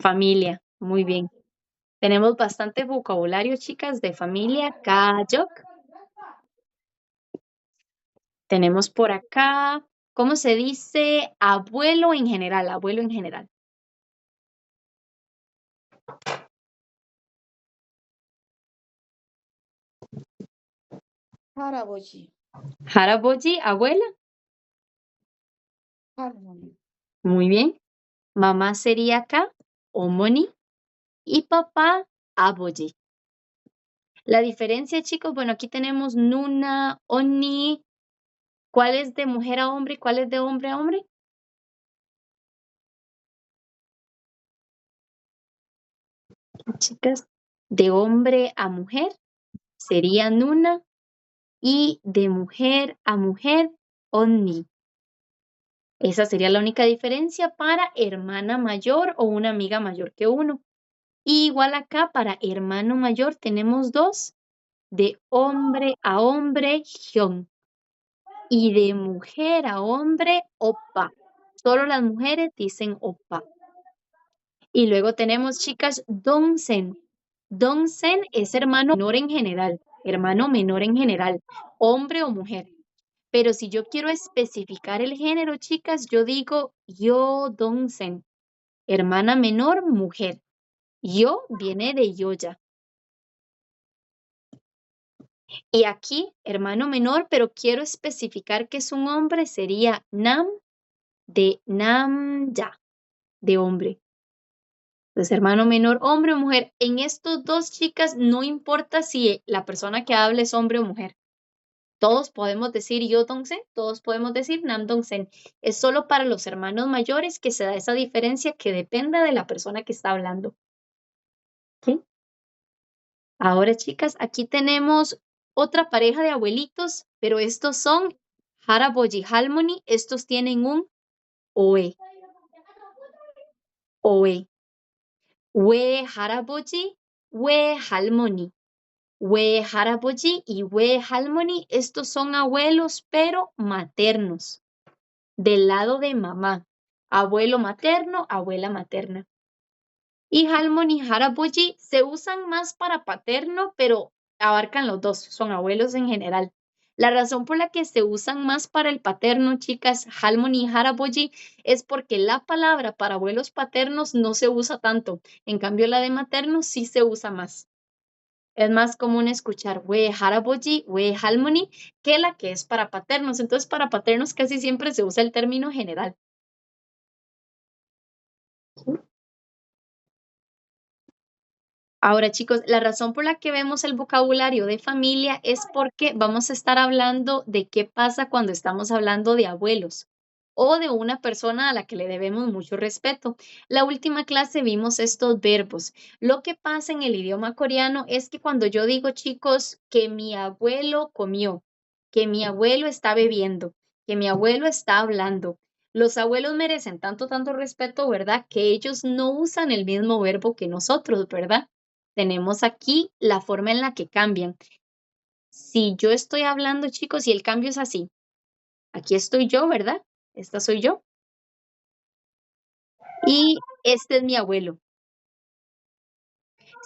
Familia, muy bien. Tenemos bastante vocabulario, chicas, de familia. Kajok. Tenemos por acá, ¿cómo se dice abuelo en general? Abuelo en general. 할아버지, Haraboji, abuela. 할머니, Muy bien. Mamá sería acá, omoni. Y papá, aboji. La diferencia, chicos, bueno, aquí tenemos nuna, oni. ¿Cuál es de mujer a hombre y cuál es de hombre a hombre? Chicas, de hombre a mujer sería nuna y de mujer a mujer, onni. Esa sería la única diferencia para hermana mayor o una amiga mayor que uno. Y igual acá para hermano mayor tenemos dos, de hombre a hombre, hyun, y de mujer a hombre, oppa. Solo las mujeres dicen oppa. Y luego tenemos, chicas, donsen. Donsen es hermano menor en general, hombre o mujer. Pero si yo quiero especificar el género, chicas, yo digo yo donsen, hermana menor, mujer. Yo viene de yoya. Y aquí, hermano menor, pero quiero especificar que es un hombre, sería nam de namya, de hombre. Entonces, hermano menor, hombre o mujer. En estos dos, chicas, no importa si la persona que habla es hombre o mujer. Todos podemos decir yo dongsen, todos podemos decir nam dongsen. Es solo para los hermanos mayores que se da esa diferencia que depende de la persona que está hablando. ¿Sí? Ahora, chicas, aquí tenemos otra pareja de abuelitos, pero estos son Haraboji Halmoni. Estos tienen un OE. OE. We Haraboji, we Halmoni. We Haraboji y we Halmoni, estos son abuelos, pero maternos, del lado de mamá. Abuelo materno, abuela materna. Y Halmoni y Haraboji se usan más para paterno, pero abarcan los dos, son abuelos en general. La razón por la que se usan más para el paterno, chicas, Halmoni y Haraboji, es porque la palabra para abuelos paternos no se usa tanto. En cambio, la de maternos sí se usa más. Es más común escuchar we haraboji, we halmoni, que la que es para paternos. Entonces, para paternos casi siempre se usa el término general. Ahora, chicos, la razón por la que vemos el vocabulario de familia es porque vamos a estar hablando de qué pasa cuando estamos hablando de abuelos o de una persona a la que le debemos mucho respeto. La última clase vimos estos verbos. Lo que pasa en el idioma coreano es que cuando yo digo, chicos, que mi abuelo comió, que mi abuelo está bebiendo, que mi abuelo está hablando, los abuelos merecen tanto respeto, ¿verdad? Que ellos no usan el mismo verbo que nosotros, ¿verdad? Tenemos aquí la forma en la que cambian. Si yo estoy hablando, chicos, y el cambio es así. Aquí estoy yo, ¿verdad? Esta soy yo. Y este es mi abuelo.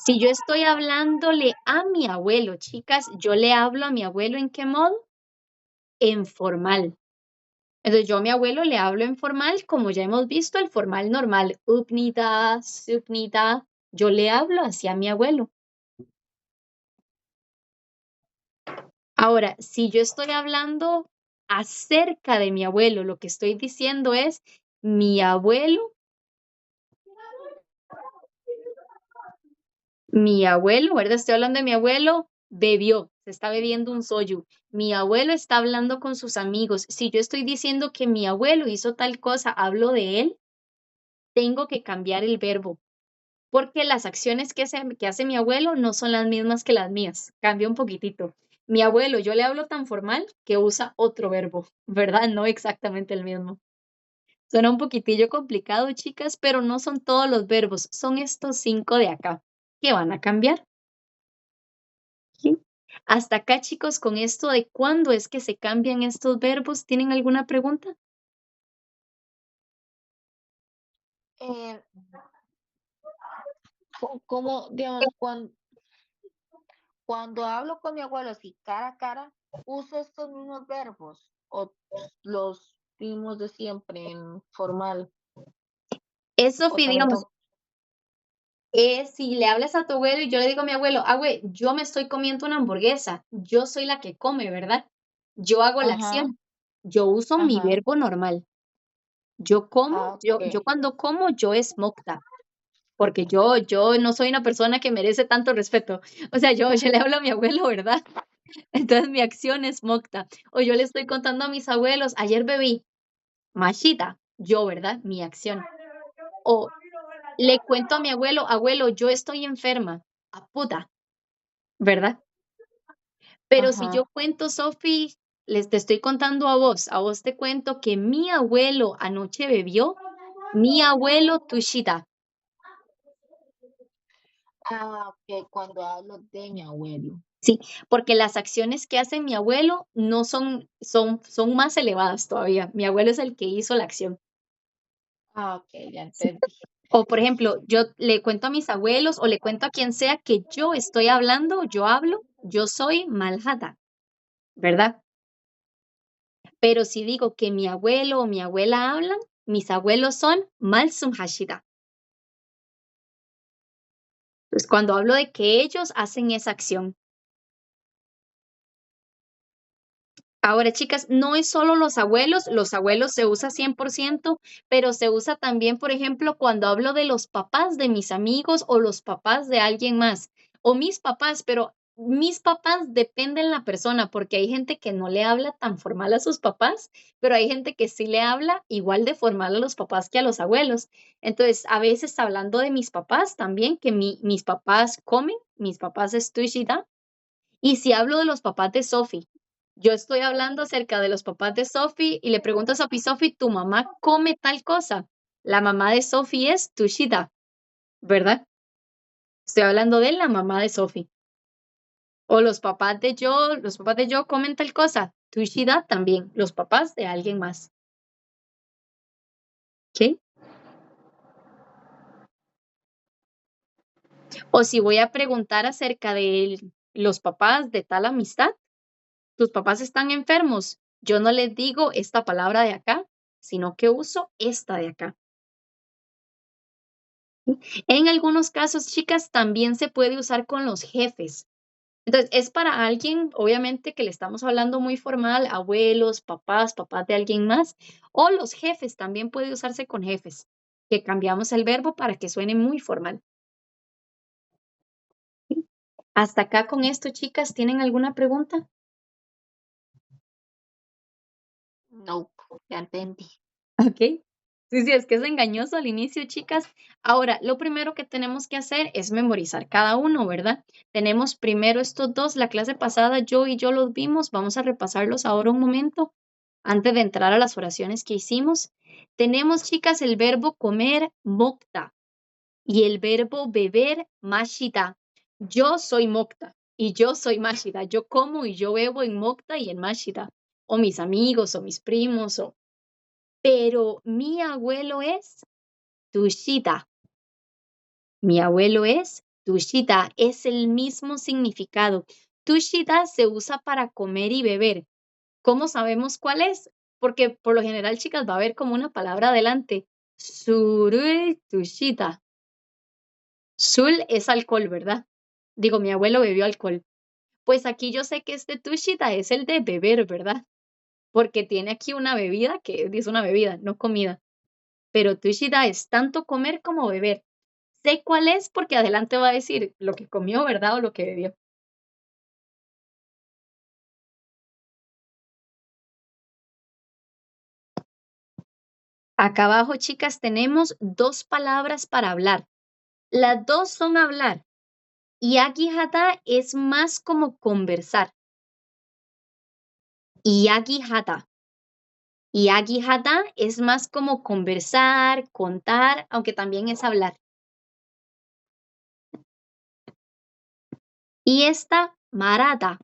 Si yo estoy hablándole a mi abuelo, chicas, yo le hablo a mi abuelo ¿en qué modo? En formal. Entonces yo a mi abuelo le hablo en formal, como ya hemos visto, el formal normal. Upnida, supnida. Yo le hablo hacia mi abuelo. Ahora, si yo estoy hablando acerca de mi abuelo, lo que estoy diciendo es, mi abuelo, ¿verdad? Estoy hablando de mi abuelo, bebió, se está bebiendo un soju. Mi abuelo está hablando con sus amigos. Si yo estoy diciendo que mi abuelo hizo tal cosa, hablo de él, tengo que cambiar el verbo, porque las acciones que hace mi abuelo no son las mismas que las mías. Cambia un poquitito. Mi abuelo, yo le hablo tan formal que usa otro verbo, ¿verdad? No exactamente el mismo. Suena un poquitillo complicado, chicas, pero no son todos los verbos, son estos 5 de acá que van a cambiar. ¿Sí? Hasta acá, chicos, con esto de cuándo es que se cambian estos verbos, ¿tienen alguna pregunta? eh, Como, digamos, cuando hablo con mi abuelo, si cara a cara, uso estos mismos verbos o los mismos de siempre en formal Eso, o también digamos, si le hablas a tu abuelo y yo le digo a mi abuelo, güey, yo me estoy comiendo una hamburguesa, yo soy la que come, ¿verdad? Yo hago la ajá, acción, yo uso mi ajá, verbo normal. Yo como, yo okey, cuando como, yo es mokta, porque yo no soy una persona que merece tanto respeto. O sea, yo le hablo a mi abuelo, ¿verdad? Entonces mi acción es mokta. O yo le estoy contando a mis abuelos, ayer bebí mashita, yo, ¿verdad? Mi acción. O le cuento a mi abuelo, abuelo, yo estoy enferma, a puta, ¿verdad? Pero si yo ajá. cuento, Sofi, les te estoy contando a vos te cuento que mi abuelo anoche bebió, mi abuelo tushita. Okey, cuando hablo de mi abuelo. Sí, porque las acciones que hace mi abuelo no son más elevadas todavía. Mi abuelo es el que hizo la acción. Okey, ya Sí. entendí. O, por ejemplo, yo le cuento a mis abuelos o le cuento a quien sea que yo estoy hablando, yo hablo, yo soy Malhada, ¿verdad? Pero si digo que mi abuelo o mi abuela hablan, mis abuelos son Malsum Hashida. Entonces, cuando hablo de que ellos hacen esa acción. Ahora, chicas, no es solo los abuelos se usa 100%, pero se usa también, por ejemplo, cuando hablo de los papás de mis amigos o los papás de alguien más, o mis papás, pero mis papás dependen la persona, porque hay gente que no le habla tan formal a sus papás, pero hay gente que sí le habla igual de formal a los papás que a los abuelos. Entonces, a veces hablando de mis papás también, que mis papás comen, mis papás estudian, y si hablo de los papás de Sophie, yo estoy hablando acerca de los papás de Sophie y le pregunto a Sophie, Sophie, ¿tu mamá come tal cosa? La mamá de Sophie es Tushida, ¿verdad? Estoy hablando de la mamá de Sophie. O los papás de yo comen tal cosa. Tushida también, los papás de alguien más. ¿Ok? O si voy a preguntar acerca de los papás de tal amistad, tus papás están enfermos. Yo no les digo esta palabra de acá, sino que uso esta de acá. En algunos casos, chicas, también se puede usar con los jefes. Entonces, es para alguien, obviamente, que le estamos hablando muy formal, abuelos, papás, papás de alguien más, o los jefes también puede usarse con jefes, que cambiamos el verbo para que suene muy formal. Hasta acá con esto, chicas, ¿tienen alguna pregunta? Nope, ya entendí. Ok. Sí, sí, es que es engañoso al inicio, chicas. Ahora, lo primero que tenemos que hacer es memorizar cada uno, ¿verdad? Tenemos primero estos dos, la clase pasada yo y yo los vimos, vamos a repasarlos ahora un momento antes de entrar a las oraciones que hicimos. Tenemos, chicas, el verbo comer, mokta, y el verbo beber, mashita. Yo soy mokta y yo soy mashita. Yo como y yo bebo en mokta y en mashita. O mis amigos o mis primos o pero mi abuelo es Tushita. Mi abuelo es Tushita. Es el mismo significado. Tushita se usa para comer y beber. ¿Cómo sabemos cuál es? Porque por lo general, chicas, va a haber como una palabra adelante. Surui Tushita. Sul es alcohol, ¿verdad? Digo, mi abuelo bebió alcohol. Pues aquí yo sé que este Tushita es el de beber, ¿verdad? Porque tiene aquí una bebida que es una bebida, no comida. Pero Tushida es tanto comer como beber. Sé cuál es porque adelante va a decir lo que comió, ¿verdad? O lo que bebió. Acá abajo, chicas, tenemos dos palabras para hablar. Las dos son hablar y agihata es más como conversar. Y agihata. Y agihata es más como conversar, contar, aunque también es hablar. Y esta, marata.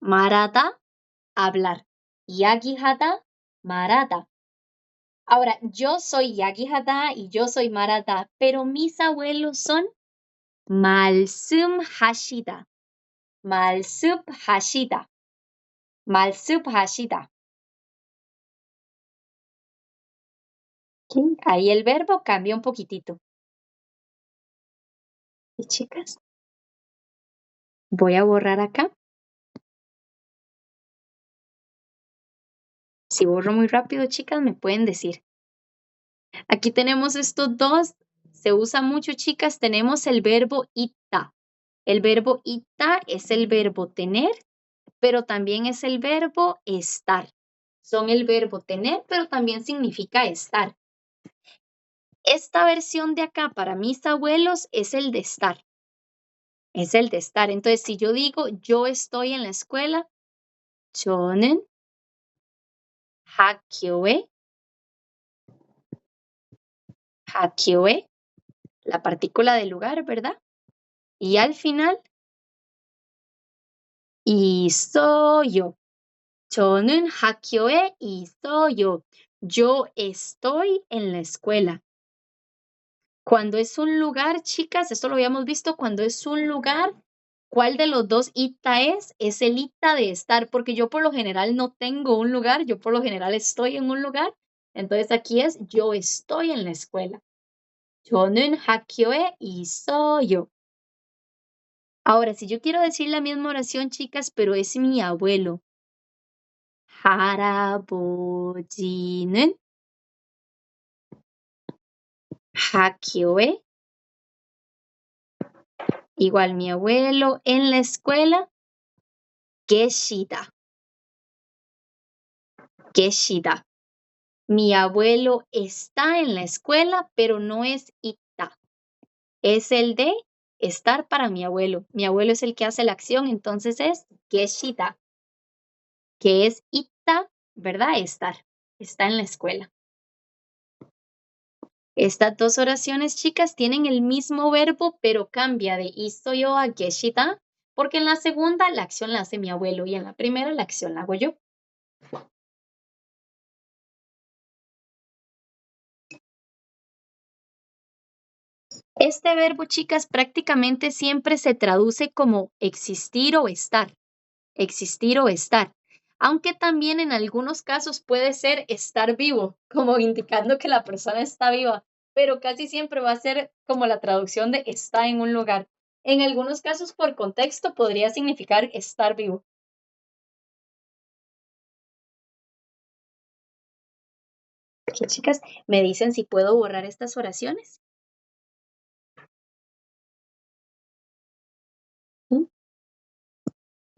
Marata, hablar. Y agihata, marata. Ahora, yo soy Yagi Hadá y yo soy Maratá, pero mis abuelos son 말씀하시다. 말씀하시다. 말씀하시다. ¿Sí? Ahí el verbo cambia un poquitito. ¿Y chicas? Voy a borrar acá. Si borro muy rápido, chicas, me pueden decir. Aquí tenemos estos dos. Se usa mucho, chicas. Tenemos el verbo ita. El verbo ita es el verbo tener, pero también es el verbo estar. Son el verbo tener, pero también significa estar. Esta versión de acá para mis abuelos es el de estar. Es el de estar. Entonces, si yo digo yo estoy en la escuela, 저는 학교에, 학교에, la partícula del lugar, ¿verdad? Y al final, 있어요. 저는 학교에 있어요. Yo estoy en la escuela. Cuando es un lugar, chicas, esto lo habíamos visto, cuando es un lugar, ¿cuál de los dos ita es? Es el ita de estar, porque yo por lo general no tengo un lugar, yo por lo general estoy en un lugar. Entonces aquí es yo estoy en la escuela. 저는 학교에 있어요. Ahora, si yo quiero decir la misma oración, chicas, pero es mi abuelo. 할아버지는 학교에, igual mi abuelo en la escuela, 계시다. 계시다. Mi abuelo está en la escuela, pero no es ita. Es el de estar para mi abuelo. Mi abuelo es el que hace la acción, entonces es 계시다, que es ita, ¿verdad? Estar. Está en la escuela. Estas dos oraciones, chicas, tienen el mismo verbo, pero cambia de 있어요 a 계시다, porque en la segunda la acción la hace mi abuelo y en la primera la acción la hago yo. Este verbo, chicas, prácticamente siempre se traduce como existir o estar. Existir o estar. Aunque también en algunos casos puede ser estar vivo, como indicando que la persona está viva, pero casi siempre va a ser como la traducción de está en un lugar. En algunos casos, por contexto, podría significar estar vivo. Ok, chicas, me dicen si puedo borrar estas oraciones. ¿Mm?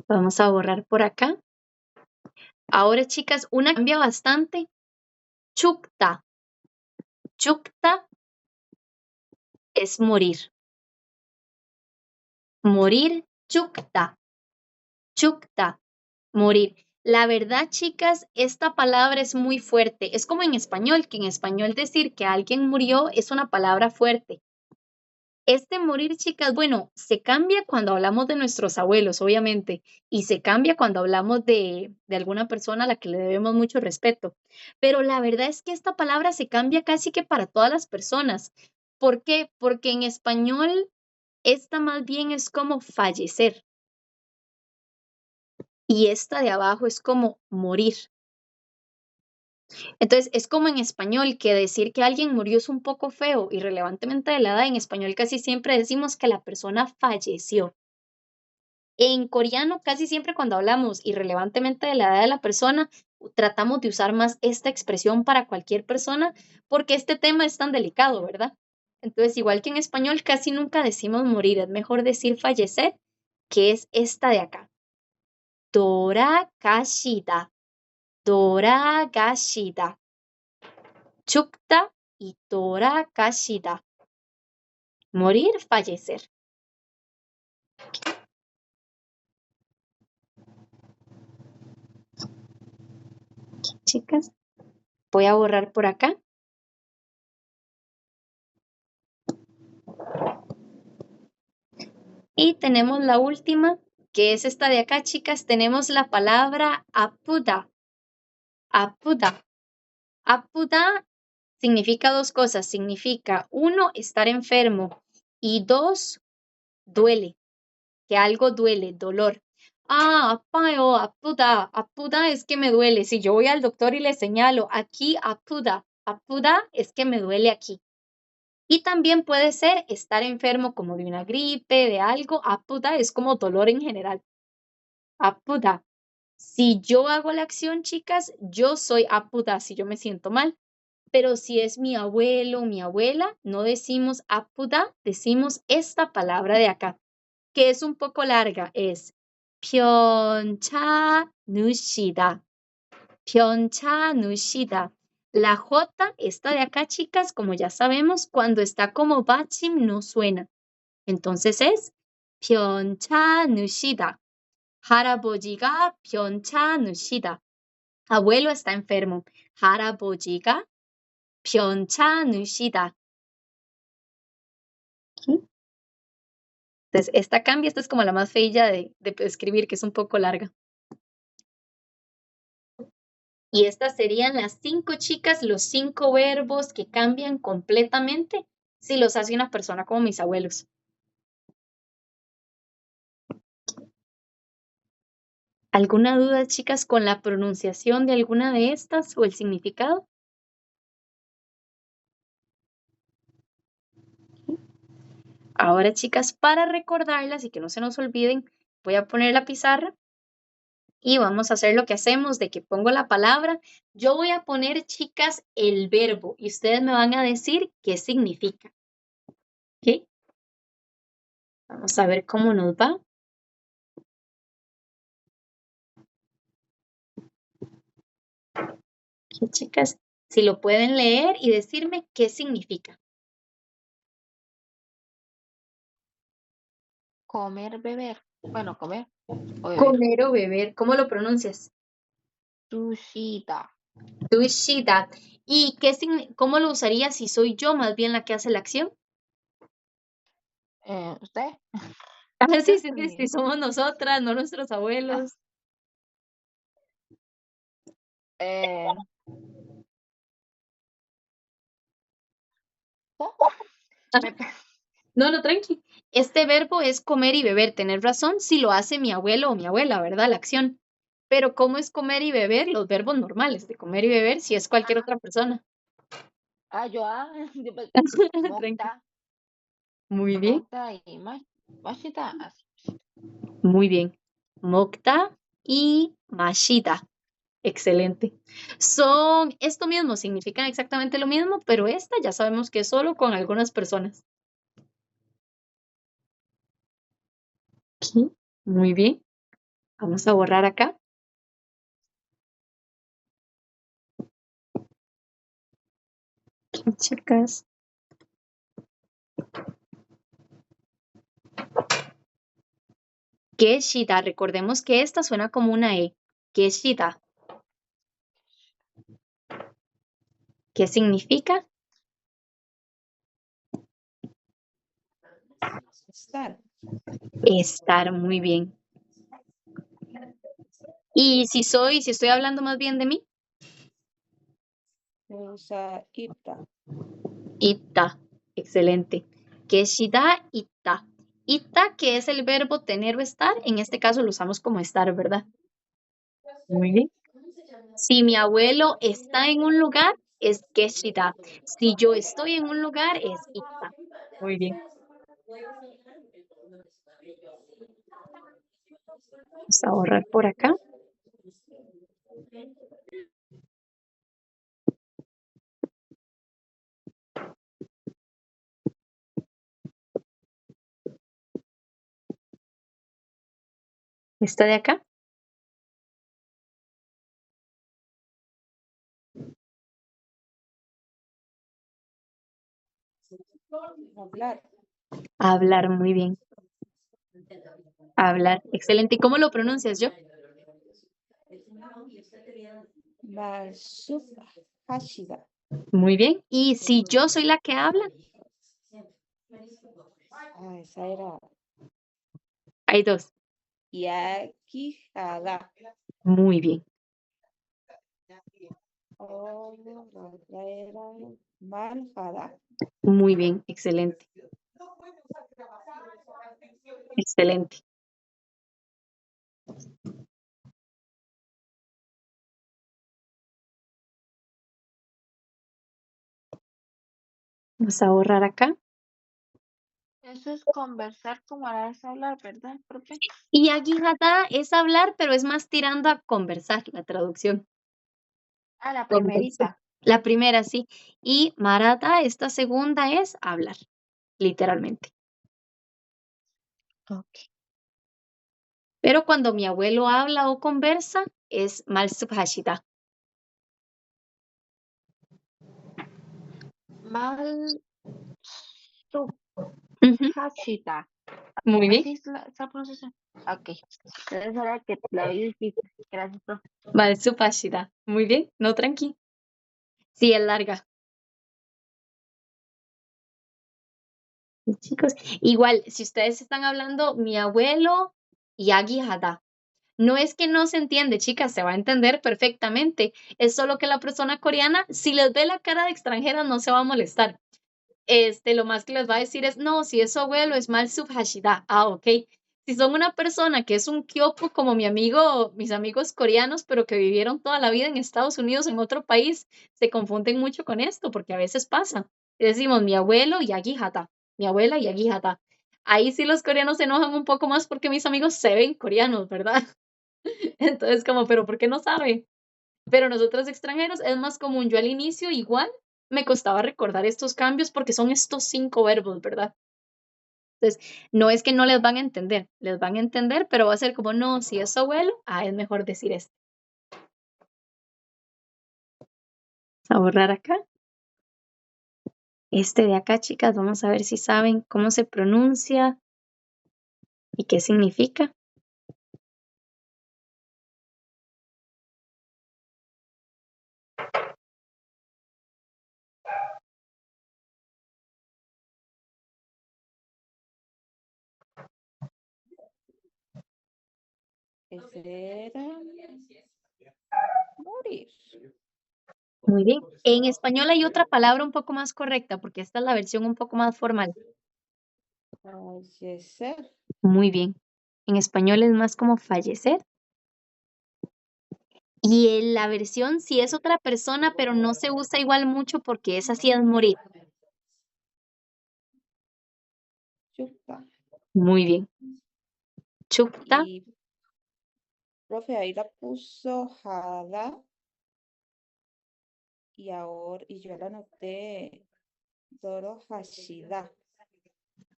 Vamos a borrar por acá. Ahora, chicas, una cambia bastante. Chukta. Chukta es morir. Morir, chukta. Chukta, morir. La verdad, chicas, esta palabra es muy fuerte. Es como en español, que en español decir que alguien murió es una palabra fuerte. Este morir, chicas, bueno, se cambia cuando hablamos de nuestros abuelos, obviamente, y se cambia cuando hablamos de alguna persona a la que le debemos mucho respeto. Pero la verdad es que esta palabra se cambia casi que para todas las personas. ¿Por qué? Porque en español esta más bien es como fallecer y esta de abajo es como morir. Entonces, es como en español que decir que alguien murió es un poco feo, irrelevantemente de la edad. En español casi siempre decimos que la persona falleció. En coreano, casi siempre cuando hablamos irrelevantemente de la edad de la persona, tratamos de usar más esta expresión para cualquier persona porque este tema es tan delicado, ¿verdad? Entonces, igual que en español, casi nunca decimos morir, es mejor decir fallecer, que es esta de acá. 돌아가시다. 돌아가시다. 죽다 y 돌아가시다. Morir, fallecer. Chicas, voy a borrar por acá. Y tenemos la última, que es esta de acá, chicas. Tenemos la palabra apuda. Apuda. Apuda significa dos cosas. Significa, uno, estar enfermo. Y dos, duele, que algo duele, dolor. Apayo, apuda es que me duele. Si yo voy al doctor y le señalo aquí apuda es que me duele aquí. Y también puede ser estar enfermo como de una gripe, de algo. Apuda es como dolor en general. Apuda. Si yo hago la acción, chicas, yo soy apuda si yo me siento mal. Pero si es mi abuelo o mi abuela, no decimos apuda, decimos esta palabra de acá, que es un poco larga, es 편찮으시다. 편찮으시다. La J, esta de acá, chicas, como ya sabemos, cuando está como bachim no suena. Entonces es 편찮으시다. 할아버지가 편찮으시다. Abuelo está enfermo. 할아버지가 편찮으시다. Entonces, esta cambia, esta es como la más feilla de escribir, que es un poco larga. Y estas serían las 5 chicas, los 5 verbos que cambian completamente si los hace una persona como mis abuelos. ¿Alguna duda, chicas, con la pronunciación de alguna de estas o el significado? Ahora, chicas, para recordarlas y que no se nos olviden, voy a poner la pizarra y vamos a hacer lo que hacemos de que pongo la palabra. Yo voy a poner, chicas, el verbo y ustedes me van a decir qué significa. ¿Ok? Vamos a ver cómo nos va. Ok, chicas, si lo pueden leer y decirme qué significa. Comer, beber. Bueno, comer o beber. Comer o beber, ¿cómo lo pronuncias? Tushita. Tushida. ¿Y cómo lo usaría si soy yo más bien la que hace la acción? ¿Usted? Sí, sí, sí, sí, Sí. somos nosotras, no nuestros abuelos. Eh, ¿oh? Me pe- No, no, tranqui. Este verbo es comer y beber. Tener razón si lo hace mi abuelo o mi abuela, ¿verdad? La acción. Pero ¿cómo es comer y beber? Los verbos normales de comer y beber si es cualquier otra persona. yo Tranqui. mokta, Muy bien, mokta y mashita. Así. muy bien. Mokta y mashita. Excelente. Son esto mismo, significan exactamente lo mismo, pero esta ya sabemos que es solo con algunas personas. Ok, muy bien. Vamos a borrar acá. Ok, chicas. Keshida, recordemos que esta suena como una E. Keshida, ¿qué significa? Estar. Estar, muy bien. Y si estoy hablando más bien de mí, Se usa ita. ita, excelente. Keshida, ita. Ita, que es el verbo tener o estar, en este caso lo usamos como estar, ¿verdad? Muy bien. Si mi abuelo está en un lugar, es Keshida. Si yo estoy en un lugar, es ita. Muy bien. Vamos a borrar por acá. Esta de acá. Hablar. Hablar, muy bien. Hablar, excelente. ¿Y cómo lo pronuncias yo? Masufa. Hashida. Muy bien. ¿Y si yo soy la que habla? Esa era. Hay dos. Yakihara. Muy bien. Oh, la otra era Malhara. Muy bien, excelente. Excelente. Vamos a borrar acá. Eso es conversar como ahora es hablar, ¿verdad, profe? Y agihada es hablar, pero es más tirando a conversar, la traducción. Ah, la Conversar. primerita. La primera, sí. Y marata, esta segunda es hablar, literalmente. Ok. Pero cuando mi abuelo habla o conversa, es malsubhashida. Mal Ujú, Hachita. muy bien. Así es esa pronunciación. Ok. Entonces ahora que la vi difícil. Gracias, profe. Malsubhashida. Muy bien. No, tranqui. Sí, es larga. Chicos, igual, si ustedes están hablando, mi abuelo y agihada. No es que no se entiende, chicas, se va a entender perfectamente. Es solo que la persona coreana, si les ve la cara de extranjera, no se va a molestar. Lo más que les va a decir es, no, si es su abuelo, es mal subhashida. Ah, ok. Si son una persona que es un kyopo como mi amigo, mis amigos coreanos, pero que vivieron toda la vida en Estados Unidos, en otro país, se confunden mucho con esto, porque a veces pasa. Decimos mi abuelo y agihata, mi abuela y agihata. Ahí sí los coreanos se enojan un poco más porque mis amigos se ven coreanos, ¿verdad? Entonces, como, pero ¿por qué no sabe? Pero nosotros extranjeros es más común. Yo al inicio igual me costaba recordar estos cambios porque son estos 5 verbos, ¿verdad? Entonces, no es que no les van a entender, les van a entender, pero va a ser como, no, si es su abuelo, es mejor decir esto. Vamos a borrar acá. Este de acá, chicas, vamos a ver si saben cómo se pronuncia y qué significa. Ese era morir. Muy bien. En español hay otra palabra un poco más correcta porque esta es la versión un poco más formal. Fallecer. Muy bien. En español es más como fallecer. Y en la versión sí es otra persona, pero no se usa igual mucho porque esa sí es morir. Chupa. Muy bien. Chukta. Y, profe, ahí la puso Jada. Y ahora, y yo la anoté Doro Hashida.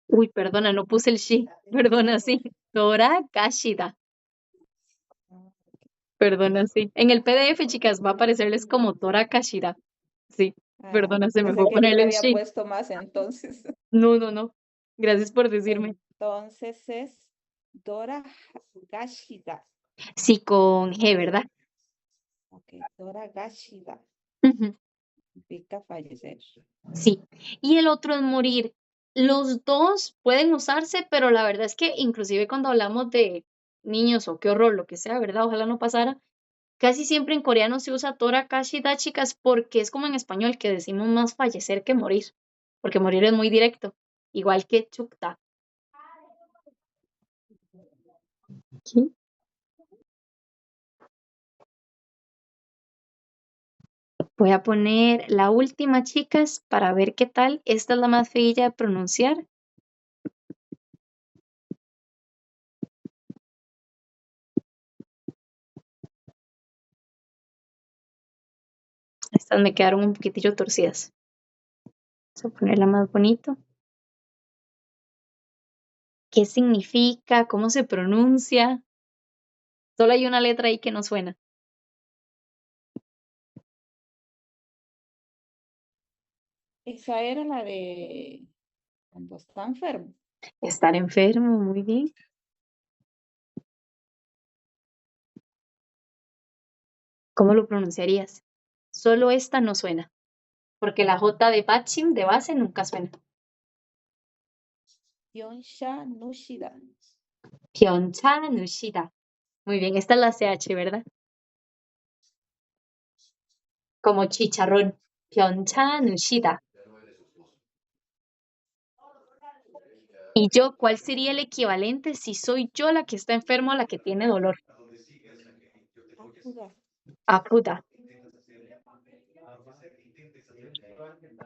Uy, perdona, no puse el shi. Perdona, sí. Tora Kashida. Ah, Perdona, sí. En el PDF, chicas, va a aparecerles como Tora Kashida. Sí. Perdona, se me fue Pensé a que yo ponerle le el había shi. puesto más entonces. No, no, no. Gracias por decirme. Entonces es Dora Gashida. Sí, con G, ¿verdad? Ok, Dora Gashida. Ujú, Significa fallecer. sí. Y el otro es morir. Los dos pueden usarse, pero la verdad es que inclusive cuando hablamos de niños o qué horror, lo que sea, ¿verdad? Ojalá no pasara. Casi siempre en coreano se usa Tora Kashida, chicas, porque es como en español que decimos más fallecer que morir, porque morir es muy directo, igual que Chukta. ¿Sí? Voy a poner la última, chicas, para ver qué tal. Esta es la más feilla de pronunciar. Estas me quedaron un poquitillo torcidas. Vamos a ponerla más bonito. ¿Qué significa? ¿Cómo se pronuncia? Solo hay una letra ahí que no suena. Esa era la de cuando está enfermo. Estar enfermo, muy bien. ¿Cómo lo pronunciarías? Solo esta no suena, porque la J de Bachim de base nunca suena. Yonsha Nushida. Pyeongchang Nushida. Muy bien, esta es la CH, ¿verdad? Como chicharrón. Pyeongchang Nushida. Y yo, ¿cuál sería el equivalente si soy yo la que está enferma o la que tiene dolor? Apuda.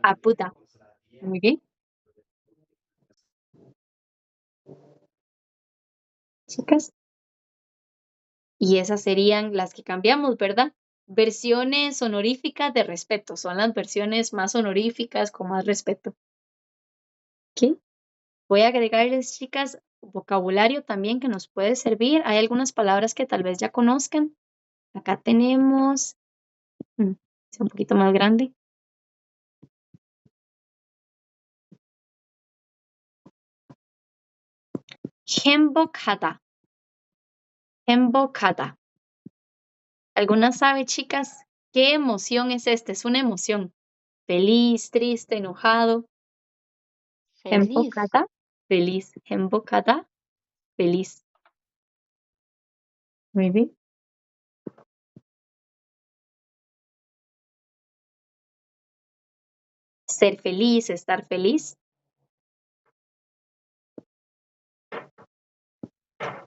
Apuda, apuda. Muy bien, chicas. Y esas serían las que cambiamos, ¿verdad? Versiones honoríficas de respeto. Son las versiones más honoríficas con más respeto. ¿Ok? Voy a agregarles, chicas, vocabulario también que nos puede servir. Hay algunas palabras que tal vez ya conozcan. Acá tenemos, es un poquito más grande. 행복하다. 행복하다. ¿Alguna sabe, chicas, qué emoción es esta? Es una emoción. Feliz, triste, enojado. Feliz. 행복하다. Feliz. 행복하다. Feliz. Muy bien. Ser feliz, estar feliz.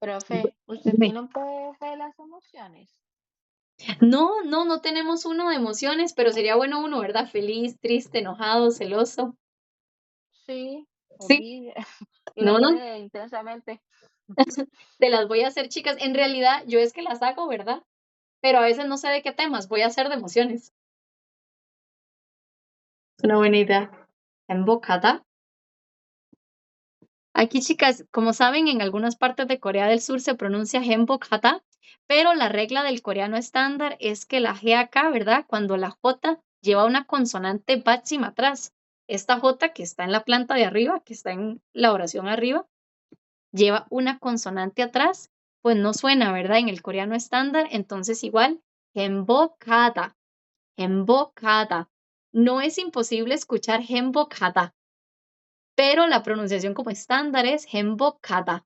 Profe, ¿usted Dime. tiene un PDF de las emociones? No tenemos uno de emociones, pero sería bueno uno, ¿verdad? Feliz, triste, enojado, celoso. Sí, Sí, envidia. Y lo no, pone intensamente. te las voy a hacer, chicas. En realidad, yo es que las hago, ¿verdad? Pero a veces no sé de qué temas. Voy a hacer de emociones. Es una buena idea. Embocada. Aquí, chicas, como saben, en algunas partes de Corea del Sur se pronuncia Hata, pero la regla del coreano estándar es que la G acá, ¿verdad? Cuando la J lleva una consonante bácima atrás. Esta J que está en la planta de arriba, que está en la oración arriba, lleva una consonante atrás, pues no suena, ¿verdad? En el coreano estándar, entonces igual, Hembokada, Hembokada. No es imposible escuchar Hembokada, pero la pronunciación como estándar es Hembokada,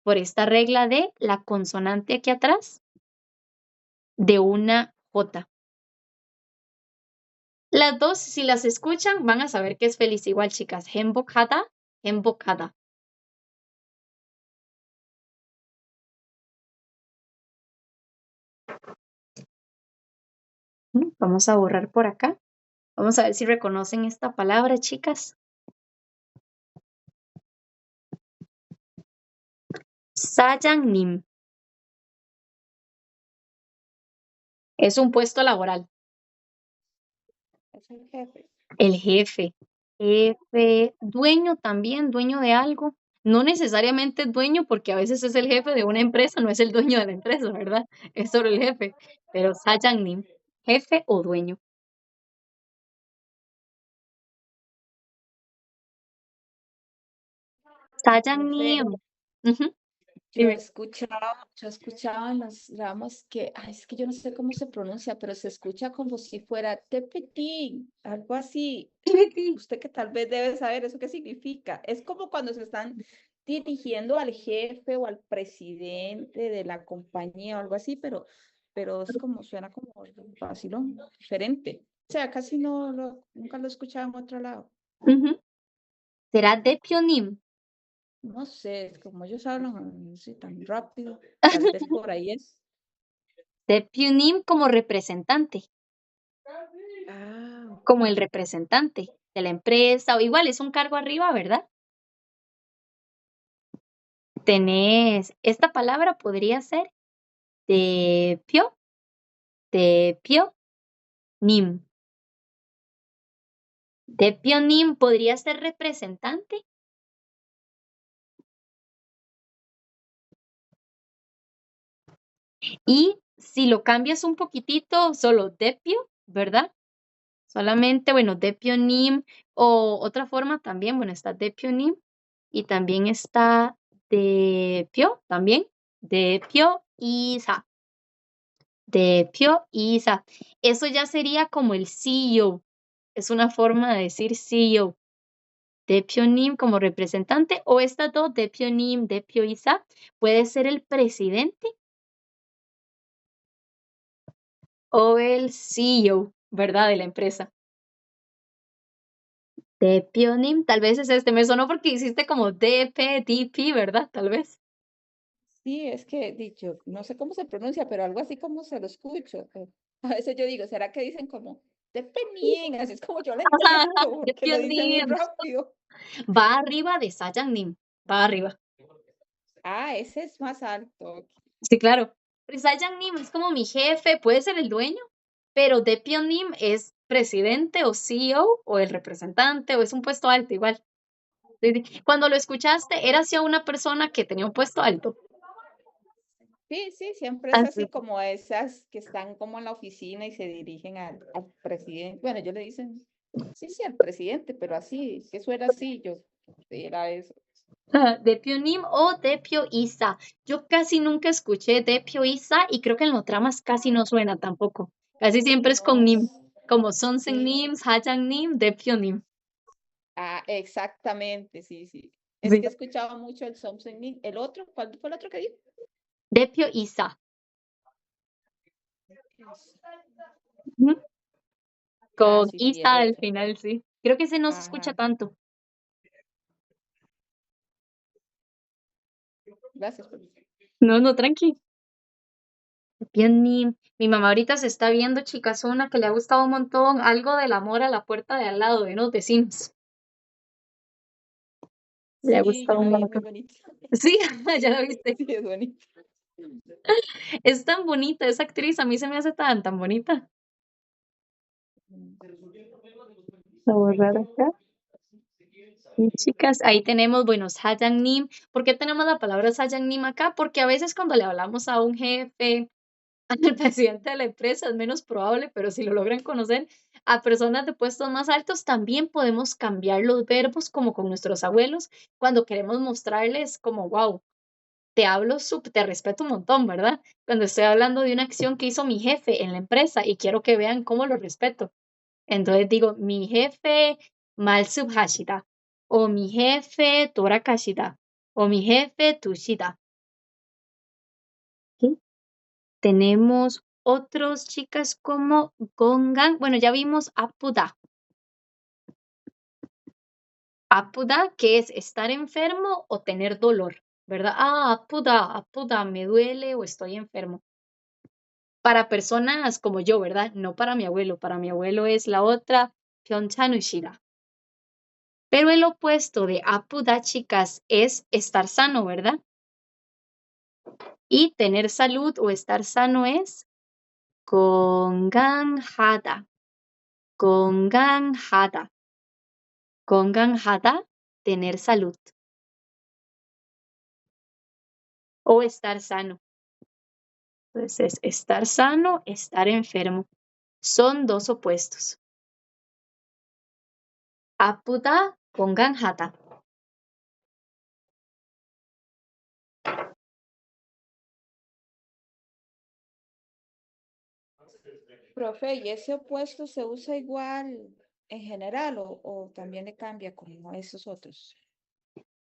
por esta regla de la consonante aquí atrás de una J. Las dos, si las escuchan, van a saber que es feliz igual, chicas. Hembokada, Hembokada. Vamos a borrar por acá. Vamos a ver si reconocen esta palabra, chicas. Sa장nim. Es un puesto laboral. Es el jefe. El jefe. Jefe, dueño también, dueño de algo. No necesariamente dueño, porque a veces es el jefe de una empresa, no es el dueño de la empresa, ¿verdad? Es solo el jefe. Pero sa장nim, jefe o dueño. Profe, Sa장nim. Ujú, dime. yo he escuchado en los dramas que, ay, es que yo no sé cómo se pronuncia, pero se escucha como si fuera tepetín, algo así. Usted que tal vez debe saber eso qué significa. Es como cuando se están dirigiendo al jefe o al presidente de la compañía o algo así, pero es como, suena como vacilón, diferente. O sea, casi nunca lo he escuchado en otro lado. Ujú. ¿Será depionim? No sé, como ellos hablan así tan rápido, tal vez por ahí es. Depionim como representante, Ah, como el representante de la empresa, o igual es un cargo arriba, ¿verdad? Tenés, esta palabra podría ser depio, depio, nim. Depionim podría ser representante. Y si lo cambias un poquitito, solo depio, ¿verdad? Solamente, bueno, depionim o otra forma también, bueno, está depionim y también está depio, también, depio isa, depio isa. Eso ya sería como el CEO, es una forma de decir CEO. Depionim como representante o estas dos, depionim, depio isa, puede ser el presidente o el CEO, ¿verdad? De la empresa. Depionim, tal vez es este. Me sonó porque hiciste como DP, ¿verdad? Tal vez. Sí, es que dicho, no sé cómo se pronuncia, pero algo así como se lo escucho. A veces yo digo, ¿será que dicen como Tepenín? Así es como yo lo Ajá, entiendo, porque lo dicen muy Depionim. rápido. Va arriba de Sajangnim. Va arriba. Ah, ese es más alto. Sí, claro. Pero Sajangnim es como mi jefe, puede ser el dueño, pero Depionim es presidente o CEO o el representante o es un puesto alto igual. Sí, sí. Cuando lo escuchaste, ¿era hacia una persona que tenía un puesto alto? Sí, sí, siempre es Ah, así como esas que están como en la oficina y se dirigen al presidente. Bueno, ellos le dicen, sí, sí, al presidente, pero así, que eso era así, yo, era eso. Depionim o Depio Isa. Yo casi nunca escuché Depio Isa y creo que en los dramas casi no suena tampoco. Casi siempre es con No, Nim, como Sonsen sí, Nim, Hajang Nim, Depionim. ah, exactamente, sí, sí. Es Sí. que he escuchado mucho el Something New. El otro, ¿cuál fue el otro que dijo? Depio Isa. Ujú. Ah, Con sí, sí, Isa el al otro. final, sí. Creo que ese no se escucha Ajá, tanto. gracias. No, no, tranqui. Depionim. Mi mamá ahorita se está viendo, chicas, una que le ha gustado un montón, algo del amor a la puerta de al lado de unos vecinos. Le ha Sí, yo gustado la un vi muy montón. bonita. Sí, ya la viste. Sí, es bonita. Es tan bonita esa actriz, a mí se me hace tan bonita. La voy a borrar acá. Y chicas, ahí tenemos, bueno, Sajang Nim. ¿Por qué tenemos la palabra Sajang Nim acá? Porque a veces cuando le hablamos a un jefe, al presidente de la empresa, es menos probable, pero si lo logran conocer, a personas de puestos más altos, también podemos cambiar los verbos como con nuestros abuelos, cuando queremos mostrarles como, wow, te respeto un montón, ¿verdad? Cuando estoy hablando de una acción que hizo mi jefe en la empresa y quiero que vean cómo lo respeto. Entonces digo, mi jefe Malsub Hashida, o mi jefe Tora Kashida, o mi jefe Tushida. ¿Sí? Tenemos otros chicas como Gongan. Bueno, ya vimos Apuda. Apuda, que es estar enfermo o tener dolor, ¿verdad? Ah, Apuda, me duele o estoy enfermo. Para personas como yo, ¿verdad? No para mi abuelo. Para mi abuelo es la otra, Pyeongchanushida. Pero el opuesto de Apuda, chicas, es estar sano, ¿verdad? Y tener salud o estar sano es 건강하다. 건강하다. 건강하다, tener salud. O estar sano. Entonces, estar sano, estar enfermo. Son dos opuestos. 아프다, 건강하다. Profe, ¿y ese opuesto se usa igual en general o también le cambia como esos otros?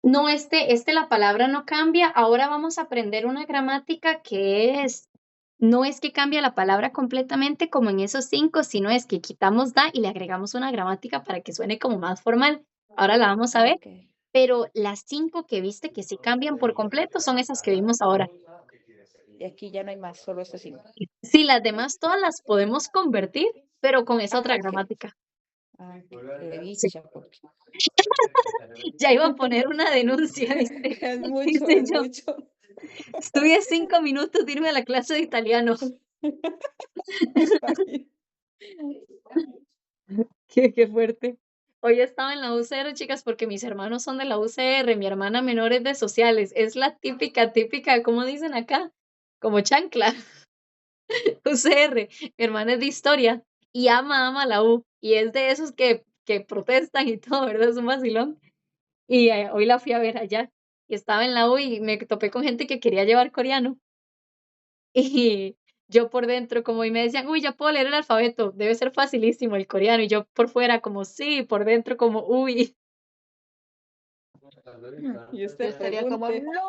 No, la palabra no cambia. Ahora vamos a aprender una gramática que no es que cambia la palabra completamente como en esos 5, sino es que quitamos da y le agregamos una gramática para que suene como más formal. Ahora la vamos a ver, Ok. pero las 5 que viste que sí cambian por completo son esas que vimos ahora. Y aquí ya no hay más, solo estos 5. Sí, las demás todas las podemos convertir, pero con esa otra Ah, ok. gramática. Ah, qué Sí. dicha, porque Ya iba a poner una denuncia, dice, es mucho, dice es yo. mucho. Estuve a 5 minutos de irme a la clase de italiano. Está bien. Qué fuerte. Hoy estaba en la UCR, chicas, porque mis hermanos son de la UCR, mi hermana menor es de sociales. Es la típica, ¿cómo dicen acá? Como chancla, UCR. Mi hermana es de historia y ama la U. Y es de esos que protestan y todo, ¿verdad? Es un vacilón. Y hoy la fui a ver allá. Y estaba en la U y me topé con gente que quería llevar coreano. Y yo por dentro como y me decían, uy, ya puedo leer el alfabeto, debe ser facilísimo el coreano. Y yo por fuera como sí, por dentro como uy. Y Yo usted estaría como, pregunte. no.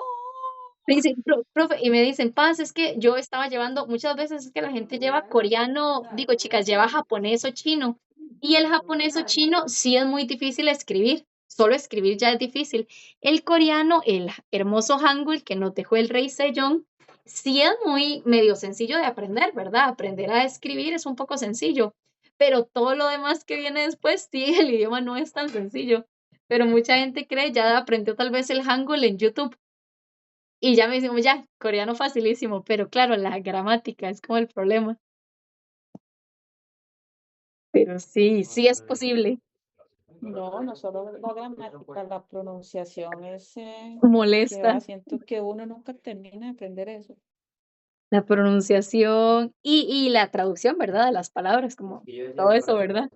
Me dicen, profe, y me dicen, Paz, es que yo estaba llevando, muchas veces es que la gente lleva coreano, digo, chicas, lleva japonés o chino. Y el japonés o chino sí es muy difícil escribir. Solo escribir ya es difícil. El coreano, el hermoso Hangul que nos dejó el rey Sejong, sí es muy medio sencillo de aprender, ¿verdad? Aprender a escribir es un poco sencillo, pero todo lo demás que viene después, sí, el idioma no es tan sencillo. Pero mucha gente cree, ya aprendió tal vez el Hangul en YouTube y ya me decimos, ya, coreano facilísimo, pero claro, la gramática es como el problema. Pero sí, sí es posible. No, no solo la gramática, la pronunciación es que Molesta. va, siento que uno nunca termina de aprender eso. La pronunciación y la traducción, ¿verdad? De las palabras, como todo eso, ¿verdad?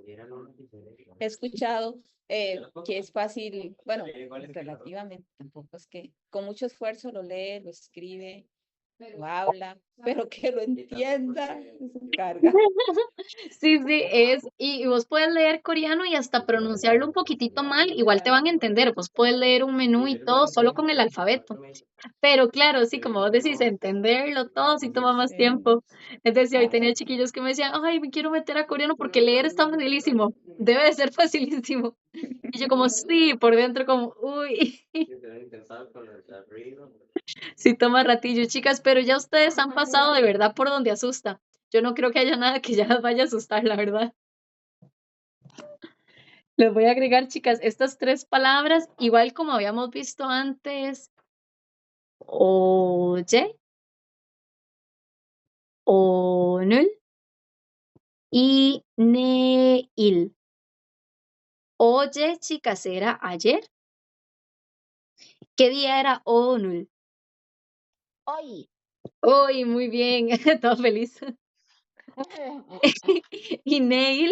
He escuchado que es fácil, bueno, relativamente, tampoco es que con mucho esfuerzo lo lee, lo escribe, lo habla, pero que lo entienda es un carga. Sí, sí, y vos puedes leer coreano y hasta pronunciarlo un poquitito mal, igual te van a entender, vos puedes leer un menú y todo solo con el alfabeto, pero claro, sí, como vos decís, entenderlo todo sí toma más tiempo. Es decir, hoy tenía chiquillos que me decían, ay, me quiero meter a coreano porque leer está facilísimo, debe de ser facilísimo. Y yo como, sí, por dentro como, uy. Sí, toma ratillo, chicas, pero ya ustedes han pasado de verdad por donde asusta. Yo no creo que haya nada que ya las vaya a asustar, la verdad. Les voy a agregar, chicas, estas tres palabras, igual como habíamos visto antes. Oye, 오늘 y 내일. Oye, chicas, era ayer. ¿Qué día era 오늘? Hoy. Hoy, muy bien, todo feliz. Y 내일,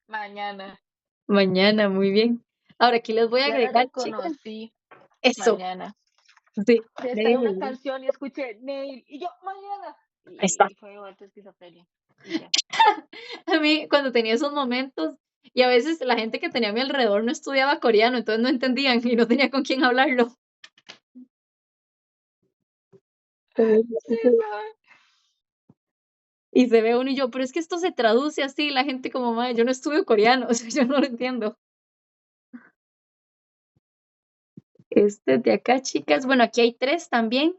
Mañana. mañana, muy bien. Ahora aquí les voy a Ya la agregar, chicas. reconocí. Eso, Mañana. sí, Esta era una Neil. canción y escuché Neil y yo mañana. Ahí está. Y fue igual esquizofrenia. Y ya. A mí, cuando tenía esos momentos, y a veces la gente que tenía a mi alrededor no estudiaba coreano, entonces no entendían y no tenía con quién hablarlo. Sí, ¿sabes? Y se ve uno y yo, pero es que esto se traduce así, la gente como, madre, yo no estudio coreano, o sea, yo no lo entiendo. Este de acá, chicas, bueno, aquí hay tres también.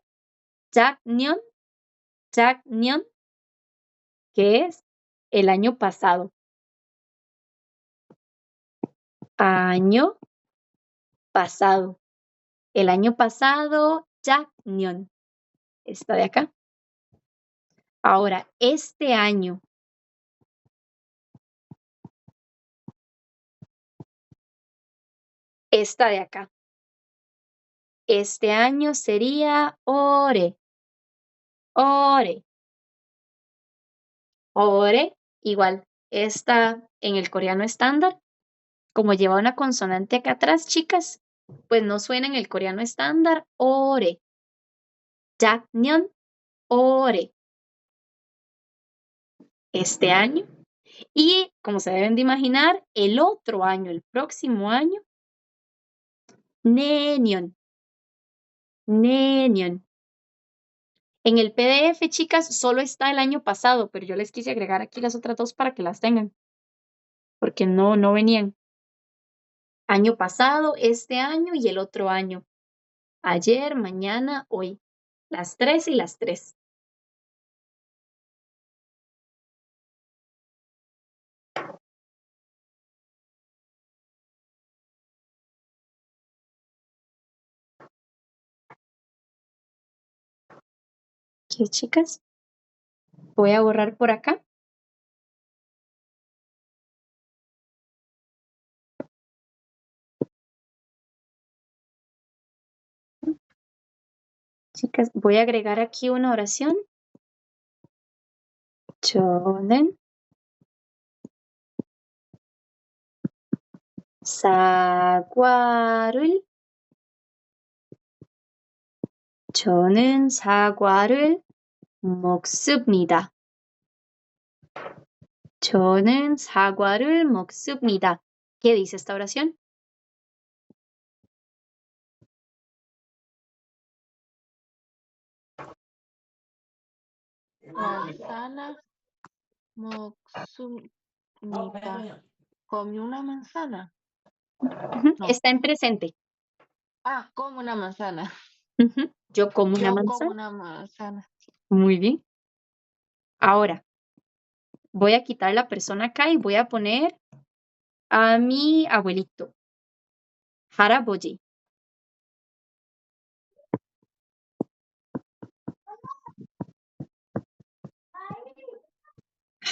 Jaknyeon, Jaknyeon, que es el año pasado. Año pasado. El año pasado, Jaknyeon. Esta de acá. Ahora, este año. Esta de acá. Este año sería Ore. Ore. Ore, igual. Esta en el coreano estándar, como lleva una consonante acá atrás, chicas, pues no suena en el coreano estándar. Ore. Jaknyeon, ore. Este año. Y como se deben de imaginar, el otro año, el próximo año, neñon. Neñon. En el PDF, chicas, solo está el año pasado, pero yo les quise agregar aquí las otras dos para que las tengan, porque no venían. Año pasado, este año y el otro año. Ayer, mañana, hoy. Las tres y las tres. ¿Qué, chicas? Voy a borrar por acá. Chicas, voy a agregar aquí una oración. 저는 사과를 저는 사과를 먹습니다. 저는 사과를 먹습니다. ¿Qué dice esta oración? Manzana. Moxum. Nita, ¿comió una manzana? Ujú, No. está en presente. Ah, como una manzana. Ujú, yo como una Yo como manzana. una manzana. Muy bien. Ahora, voy a quitar la persona acá y voy a poner a mi abuelito. Haraboji.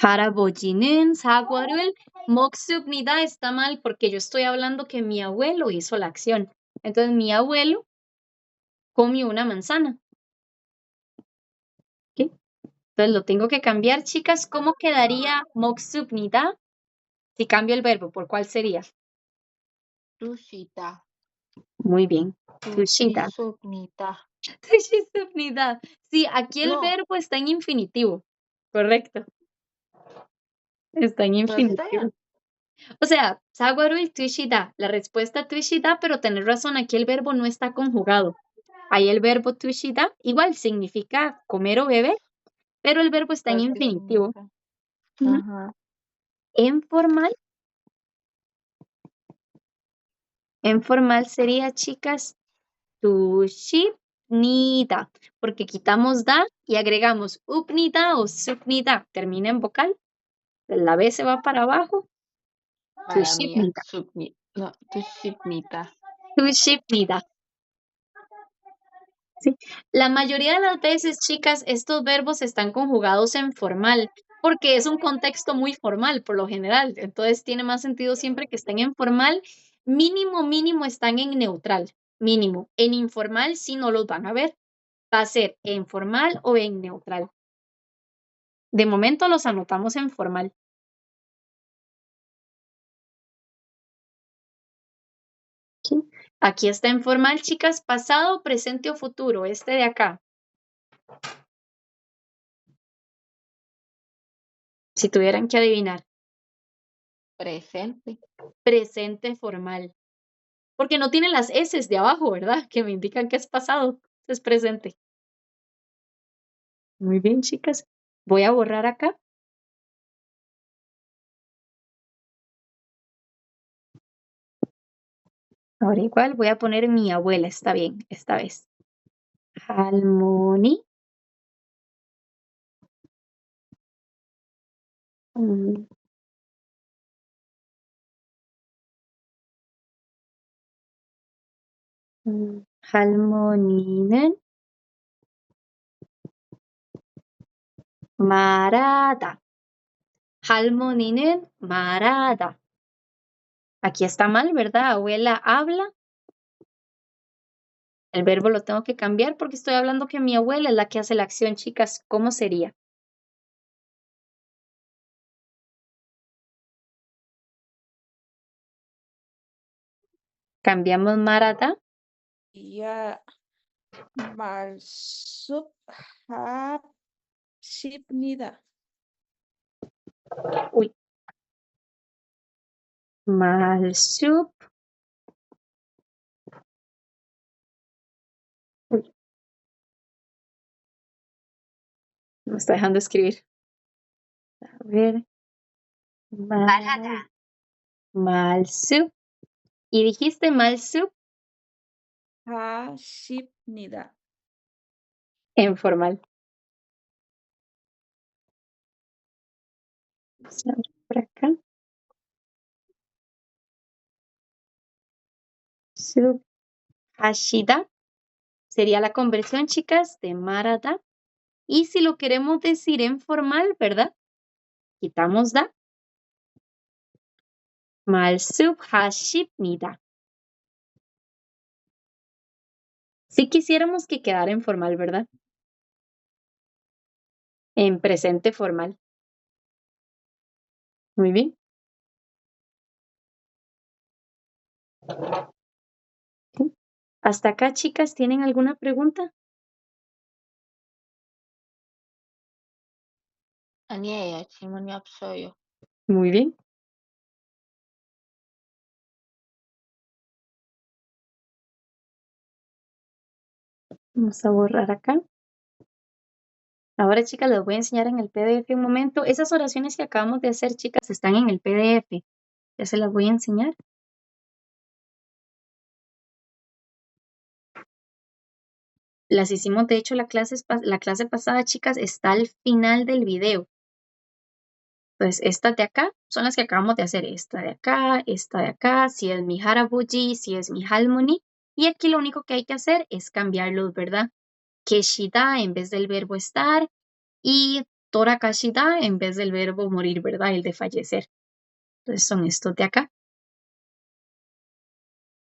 할아버지는 사과를 먹습니다. Está mal porque yo estoy hablando que mi abuelo hizo la acción. Entonces, mi abuelo comió una manzana. ¿Ok? Entonces, lo tengo que cambiar, chicas. ¿Cómo quedaría 먹습니다? Si cambio el verbo, ¿por cuál sería? Tushita. Muy bien. Tushida. Tushisubnita. Tushizubnida. Sí, aquí el No, verbo está en infinitivo. Correcto. Está en entonces está infinitivo. bien. O sea, saguarul tushida. La respuesta tushida, pero tener razón, aquí el verbo no está conjugado. Ahí el verbo tushida igual significa comer o beber, pero el verbo está en Pues que infinitivo. significa. Ujú. Ajá. En formal sería, chicas, tushibnida, porque quitamos da y agregamos upnida o subnida. Termina en vocal, la B se va para abajo, Mala mía. tushibnida, No, tushibnita. tushibnida. Sí. La mayoría de las veces, chicas, estos verbos están conjugados en formal, porque es un contexto muy formal por lo general. Entonces tiene más sentido siempre que estén en formal. Mínimo, mínimo están en neutral. Mínimo. En informal sí no los van a ver. Va a ser en formal o en neutral. De momento los anotamos en formal. ¿Sí? Aquí está en formal, chicas, pasado, presente o futuro. Este de acá. Si tuvieran que adivinar. Presente. Presente formal. Porque no tiene las S de abajo, ¿verdad? Que me indican que es pasado, es presente. Muy bien, chicas. Voy a borrar acá. Ahora igual voy a poner mi abuela, está bien, esta vez. Halmoni. Mm, 할머니는 말하다. 할머니는 말하다. Aquí está mal, ¿verdad? Abuela habla. El verbo lo tengo que cambiar porque estoy hablando que mi abuela es la que hace la acción, chicas. ¿Cómo sería? Cambiamos marada. Ya Marsub Shipnida. Uy. Malsup. Uy, me está dejando escribir. A ver. Malsup. ¿Y dijiste malsup? Shipnida. En formal. Vamos a ver por acá. Sup. Hashida. Sería la conversión, chicas, de marada. Y si lo queremos decir en formal, ¿verdad? Quitamos da. Malsup hashipnida. Si quisiéramos que quedara en formal, ¿verdad? En presente formal. Muy bien. Sí. Hasta acá, chicas, ¿tienen alguna pregunta? Aniaya, chimoniap soyo. Muy bien. Vamos a borrar acá. Ahora, chicas, les voy a enseñar en el PDF un momento. Esas oraciones que acabamos de hacer, chicas, están en el PDF. Ya se las voy a enseñar. Las hicimos, de hecho, la clase pasada, chicas, está al final del video. Entonces, estas de acá son las que acabamos de hacer. Esta de acá, si es mi harabuji, si es mi halmoni. Y aquí lo único que hay que hacer es cambiarlos, ¿verdad? Keshida en vez del verbo estar y torakashida en vez del verbo morir, ¿verdad? El de fallecer. Entonces son estos de acá.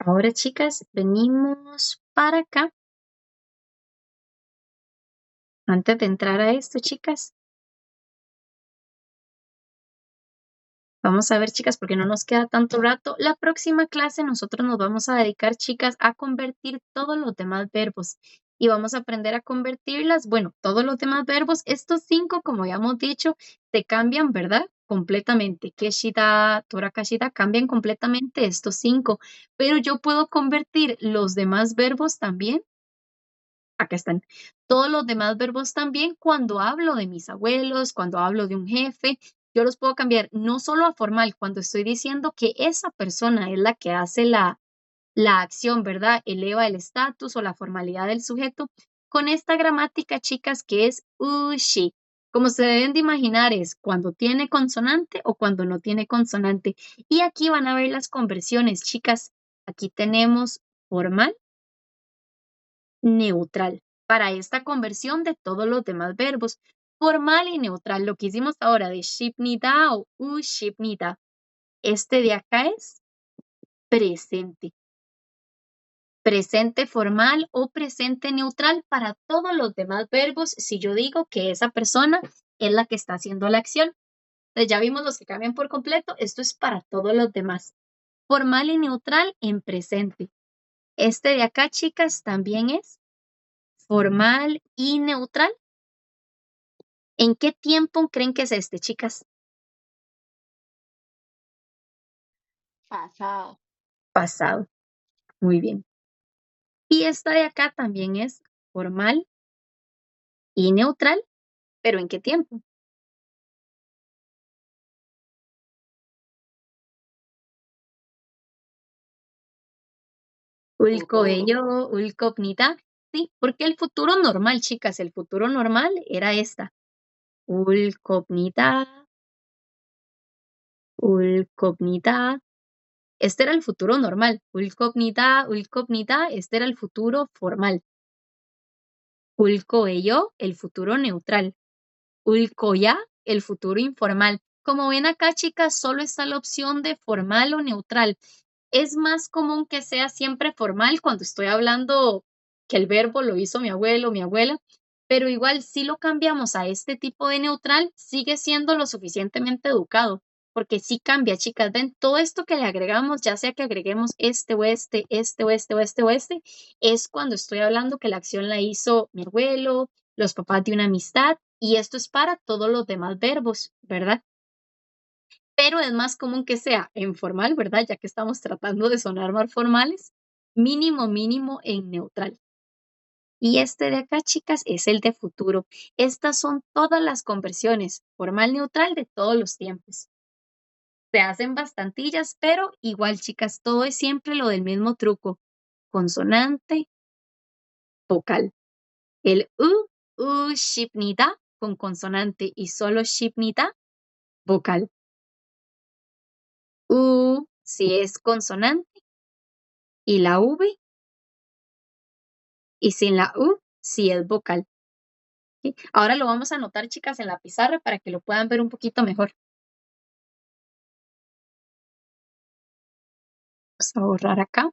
Ahora, chicas, venimos para acá. Antes de entrar a esto, chicas, vamos a ver, chicas, porque no nos queda tanto rato. La próxima clase nosotros nos vamos a dedicar, chicas, a convertir todos los demás verbos. Y vamos a aprender a convertirlas, bueno, todos los demás verbos, estos 5, como ya hemos dicho, se cambian, ¿verdad? Completamente. Keshida, torakashida, cambian completamente estos 5. Pero yo puedo convertir los demás verbos también. Acá están. Todos los demás verbos también cuando hablo de mis abuelos, cuando hablo de un jefe, yo los puedo cambiar no solo a formal, cuando estoy diciendo que esa persona es la que hace la acción, ¿verdad? Eleva el estatus o la formalidad del sujeto. Con esta gramática, chicas, que es ushi. Como se deben de imaginar es cuando tiene consonante o cuando no tiene consonante. Y aquí van a ver las conversiones, chicas. Aquí tenemos formal, neutral para esta conversión de todos los demás verbos. Formal y neutral, lo que hicimos ahora de shipnida o ushipnida. Este de acá es presente. Presente formal o presente neutral para todos los demás verbos si yo digo que esa persona es la que está haciendo la acción. Entonces ya vimos los que cambian por completo. Esto es para todos los demás. Formal y neutral en presente. Este de acá, chicas, también es formal y neutral. ¿En qué tiempo creen que es este, chicas? Pasado. Pasado. Muy bien. Y esta de acá también es formal y neutral, pero ¿en qué tiempo? Ulkoeyo, ulkopnita. Sí, porque el futuro normal, chicas, el futuro normal era esta. Ulkopnita, ulkopnita. Este era el futuro normal. Ulkopnita, ulkopnita, este era el futuro formal. Ulkoeyo, el futuro neutral. Ulkoya, el futuro informal. Como ven acá, chicas, solo está la opción de formal o neutral. Es más común que sea siempre formal cuando estoy hablando que el verbo lo hizo mi abuelo, mi abuela, pero igual si lo cambiamos a este tipo de neutral, sigue siendo lo suficientemente educado, porque sí cambia, chicas. Ven, todo esto que le agregamos, ya sea que agreguemos este o este, este o este o este o este, es cuando estoy hablando que la acción la hizo mi abuelo, los papás de una amistad, y esto es para todos los demás verbos, ¿verdad? Pero es más común que sea en formal, ¿verdad? Ya que estamos tratando de sonar más formales, mínimo, mínimo en neutral. Y este de acá, chicas, es el de futuro. Estas son todas las conversiones, formal, neutral, de todos los tiempos. Se hacen bastantillas, pero igual, chicas, todo es siempre lo del mismo truco. Consonante, vocal. El shipnida con consonante y solo shipnida, vocal. Si es consonante y la V, y sin la U, si es vocal. ¿Sí? Ahora lo vamos a anotar, chicas, en la pizarra para que lo puedan ver un poquito mejor. Vamos a borrar acá.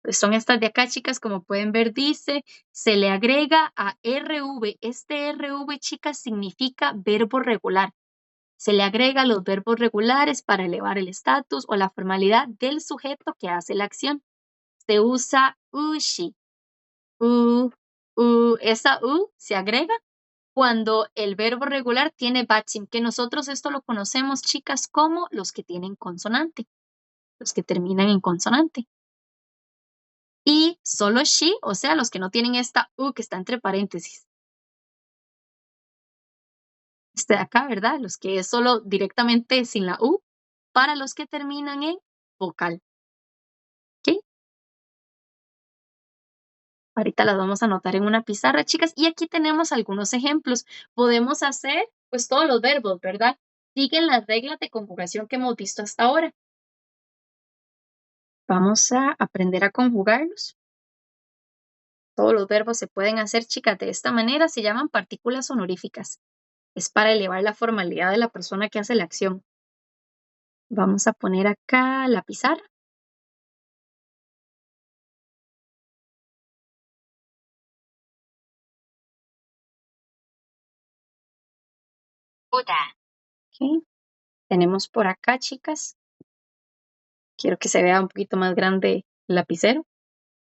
Pues son estas de acá, chicas, como pueden ver, dice, se le agrega a RV. Este RV, chicas, significa verbo regular. Se le agrega a los verbos regulares para elevar el estatus o la formalidad del sujeto que hace la acción. Se usa ushi. Esa U se agrega cuando el verbo regular tiene bachim, que nosotros esto lo conocemos, chicas, como los que tienen consonante, los que terminan en consonante. Y solo she, o sea, los que no tienen esta U que está entre paréntesis. Este de acá, ¿verdad? Los que es solo directamente sin la U, para los que terminan en vocal. ¿Ok? Ahorita las vamos a anotar en una pizarra, chicas. Y aquí tenemos algunos ejemplos. Podemos hacer, pues, todos los verbos, ¿verdad? Siguen las reglas de conjugación que hemos visto hasta ahora. Vamos a aprender a conjugarlos. Todos los verbos se pueden hacer, chicas, de esta manera. Se llaman partículas honoríficas. Es para elevar la formalidad de la persona que hace la acción. Vamos a poner acá la pizarra. Ok. Tenemos por acá, chicas. Quiero que se vea un poquito más grande el lapicero.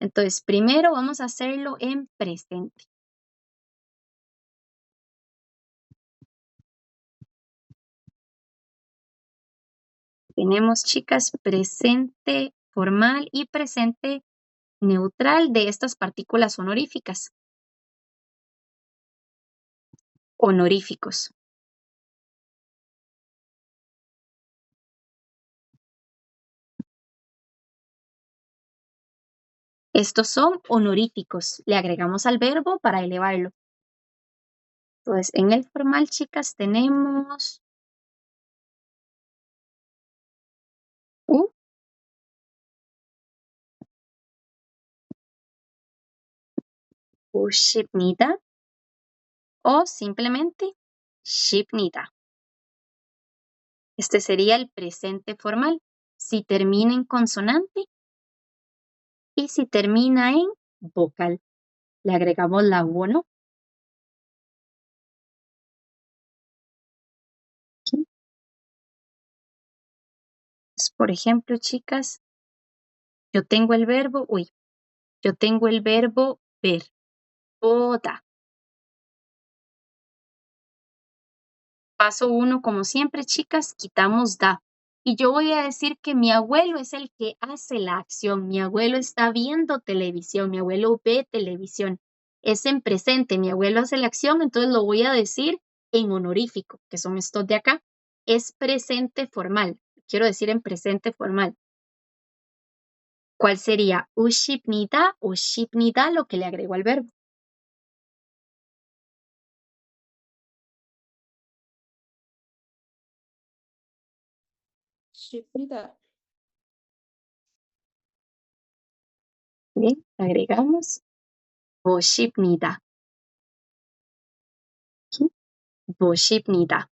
Entonces, primero vamos a hacerlo en presente. Tenemos, chicas, presente formal y presente neutral de estas partículas honoríficas. Honoríficos. Estos son honoríficos. Le agregamos al verbo para elevarlo. Entonces, en el formal, chicas, tenemos ushipnida o simplemente shipnida. Este sería el presente formal. Si termina en consonante y si termina en vocal. Le agregamos la U, ¿no? Aquí. Por ejemplo, chicas, yo tengo el verbo ver. Boda. Paso 1, como siempre, chicas, quitamos da. Y yo voy a decir que mi abuelo es el que hace la acción. Mi abuelo está viendo televisión. Mi abuelo ve televisión. Es en presente. Mi abuelo hace la acción, entonces lo voy a decir en honorífico, que son estos de acá. Es presente formal. Quiero decir en presente formal. ¿Cuál sería? Ushipnida o shipnida, lo que le agrego al verbo. Shipnida. Bien, agregamos boshipnida. Boshipnida.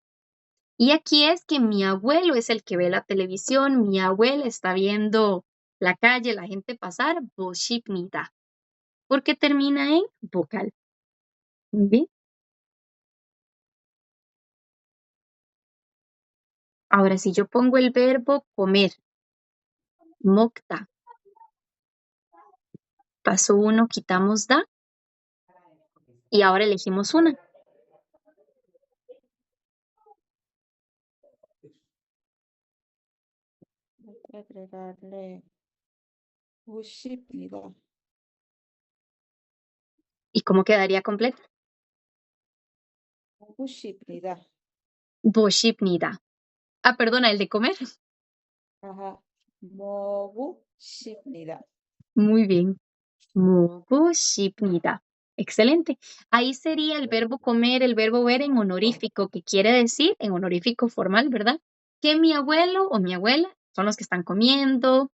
Y aquí es que mi abuelo es el que ve la televisión, mi abuela está viendo la calle, la gente pasar, boshipnida. Porque termina en vocal. Muy bien. Ahora, si yo pongo el verbo comer, mokta. Paso 1, quitamos da. Y ahora elegimos una. Hay que agregarle ushipnida. ¿Y cómo quedaría completa? Ushipnida. Boshipnida. Ah, perdona, el de comer. Ajá. Mogu shipnida. Muy bien. Boshipnida. Excelente. Ahí sería el verbo comer, el verbo ver en honorífico, que quiere decir, en honorífico formal, ¿verdad? Que mi abuelo o mi abuela son los que están comiendo.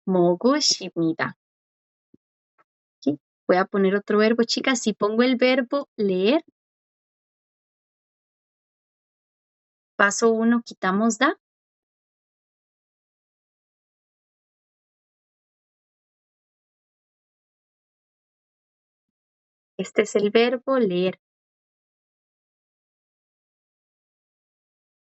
Mogushipnida. ¿Sí? Voy a poner otro verbo, chicas. Si pongo el verbo leer, paso 1, quitamos da. Este es el verbo leer.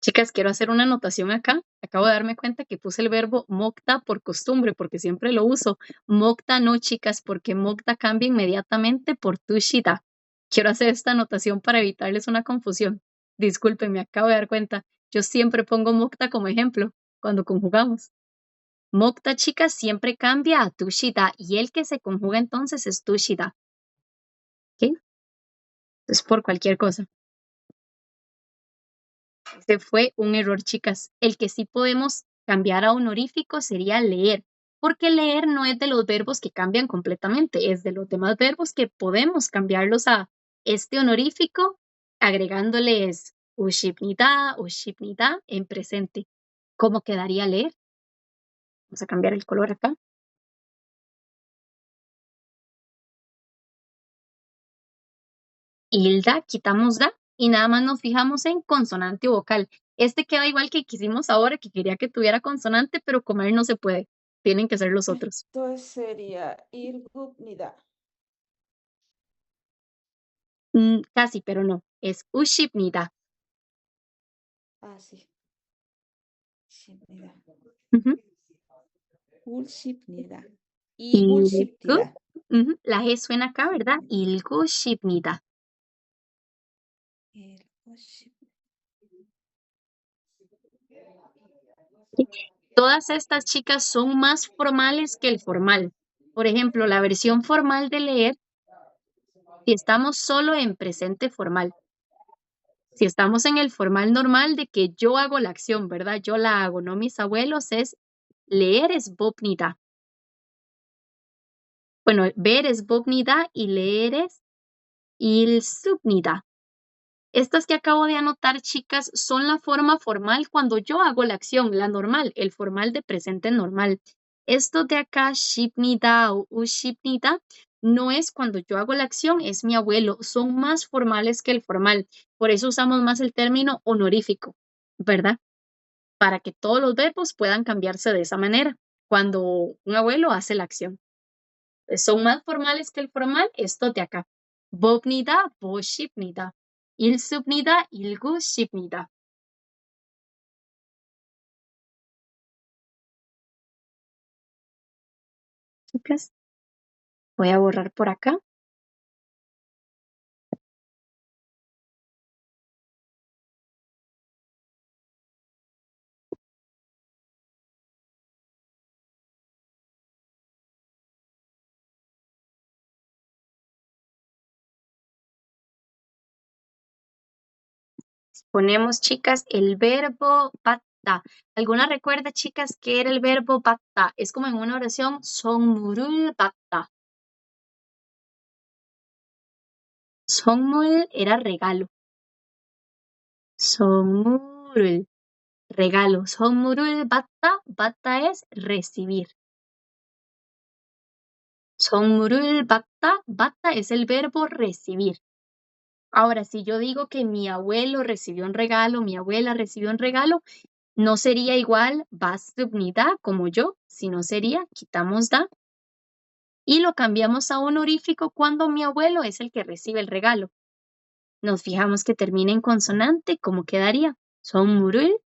Chicas, quiero hacer una anotación acá. Acabo de darme cuenta que puse el verbo mokta por costumbre, porque siempre lo uso. Mokta no, chicas, porque mokta cambia inmediatamente por tushida. Quiero hacer esta anotación para evitarles una confusión. Disculpen, me acabo de dar cuenta. Yo siempre pongo mokta como ejemplo cuando conjugamos. Mokta, chicas, siempre cambia a tushida y el que se conjuga entonces es tushida. ¿Ok? Es por cualquier cosa. Ese fue un error, chicas. El que sí podemos cambiar a honorífico sería leer, porque leer no es de los verbos que cambian completamente, es de los demás verbos que podemos cambiarlos a este honorífico agregándoles ushipnida en presente. ¿Cómo quedaría leer? Vamos a cambiar el color acá. Hilda, quitamos da y nada más nos fijamos en consonante o vocal. Este queda igual que hicimos ahora, que quería que tuviera consonante, pero comer no se puede. Tienen que ser los otros. Entonces sería irgupnida. Casi, pero no. Es ushipnida. Ah, sí. Shipnida. Ujú. Ulshipnida. Y Igulshipnida. la G suena acá, ¿verdad? Ilgushipnida. Todas estas chicas son más formales que el formal. Por ejemplo, la versión formal de leer, si estamos solo en presente formal. Si estamos en el formal normal de que yo hago la acción, ¿verdad? Yo la hago, no mis abuelos, es leer es bopnida. Bueno, ver es bopnida y leer es ilsupnida. Estas que acabo de anotar, chicas, son la forma formal cuando yo hago la acción, la normal, el formal de presente normal. Esto de acá, shipnida o ushipnida, no es cuando yo hago la acción, es mi abuelo. Son más formales que el formal. Por eso usamos más el término honorífico, ¿verdad? Para que todos los verbos puedan cambiarse de esa manera cuando un abuelo hace la acción. Son más formales que el formal, estos de acá. Bopnida, boshipnida. Ilsupnida, ilgushipnida. Chicas, voy a borrar por acá. Ponemos, chicas, el verbo bata. ¿Alguna recuerda, chicas, qué era el verbo bata? Es como en una oración, sonmurul bata. Sonmul era regalo. Sonmurul, regalo. Sonmurul bata, bata es recibir. Sonmurul bata, bata es el verbo recibir. Ahora, si yo digo que mi abuelo recibió un regalo, mi abuela recibió un regalo, no sería igual basubnida como yo, sino sería quitamos da y lo cambiamos a honorífico cuando mi abuelo es el que recibe el regalo. Nos fijamos que termina en consonante, ¿cómo quedaría? Sonmurul.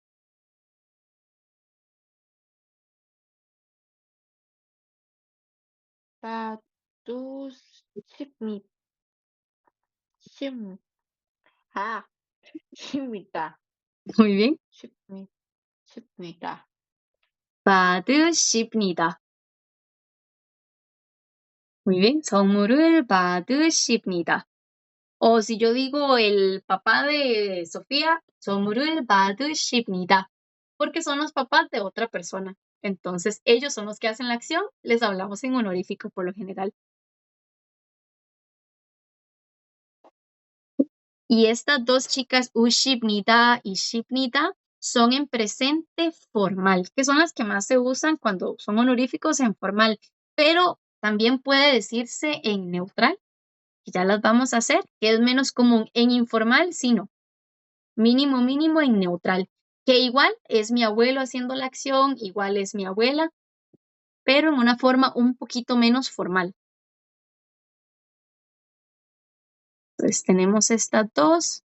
Shipnita. Muy bien. Shipnita. 받으십니다. Muy bien. 선물을 받으십니다. O si yo digo el papá de Sofía, 선물을 받으십니다. Porque son los papás de otra persona. Entonces, ellos son los que hacen la acción, les hablamos en honorífico por lo general. Y estas dos chicas, ushipnida y shipnida, son en presente formal, que son las que más se usan cuando son honoríficos en formal, pero también puede decirse en neutral, que ya las vamos a hacer, que es menos común. En informal, sí, no. Mínimo, mínimo en neutral, que igual es mi abuelo haciendo la acción, igual es mi abuela, pero en una forma un poquito menos formal. Entonces tenemos estas dos.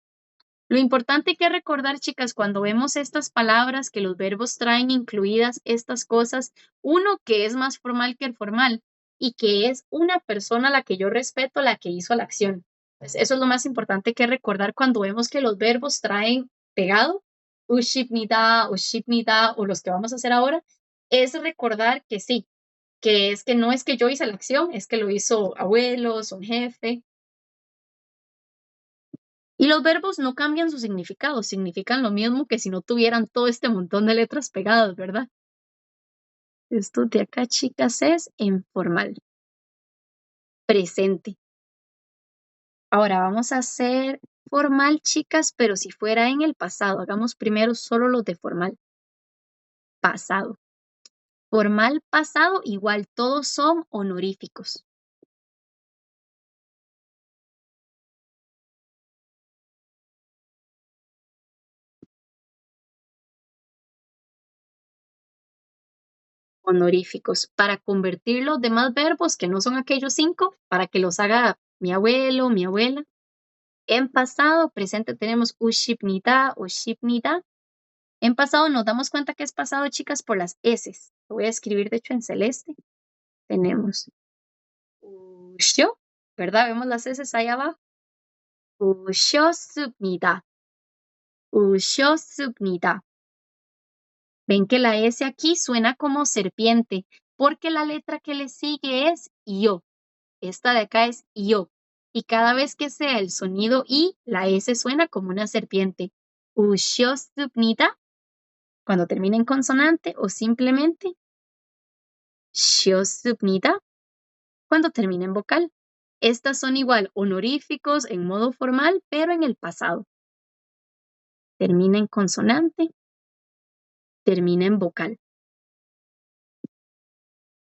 Lo importante que recordar, chicas, cuando vemos estas palabras, que los verbos traen incluidas estas cosas, uno, que es más formal que el formal y que es una persona a la que yo respeto, la que hizo la acción. Pues eso es lo más importante que recordar cuando vemos que los verbos traen pegado, ushipnida, ushipnida o los que vamos a hacer ahora, es recordar que sí, que es que no es que yo hice la acción, es que lo hizo abuelos, un jefe. Y los verbos no cambian su significado, significan lo mismo que si no tuvieran todo este montón de letras pegadas, ¿verdad? Esto de acá, chicas, es informal. Presente. Ahora vamos a hacer formal, chicas, pero si fuera en el pasado. Hagamos primero solo los de formal. Pasado. Formal, pasado, igual todos son honoríficos. Honoríficos. Para convertir los demás verbos, que no son aquellos 5, para que los haga mi abuelo, mi abuela. En pasado, presente tenemos ushipnida, ushipnida. En pasado nos damos cuenta que es pasado, chicas, por las S. Lo voy a escribir, de hecho, en celeste. Tenemos usho, ¿verdad? Vemos las S ahí abajo. Ushosupnida. Ushosupnida. Ven que la S aquí suena como serpiente, porque la letra que le sigue es yo. Esta de acá es yo. Y cada vez que sea el sonido I, la S suena como una serpiente. Ushosupnida, cuando termina en consonante, o simplemente Shiosupnida, cuando termina en vocal. Estas son igual honoríficos en modo formal, pero en el pasado. Termina en consonante, termina en vocal.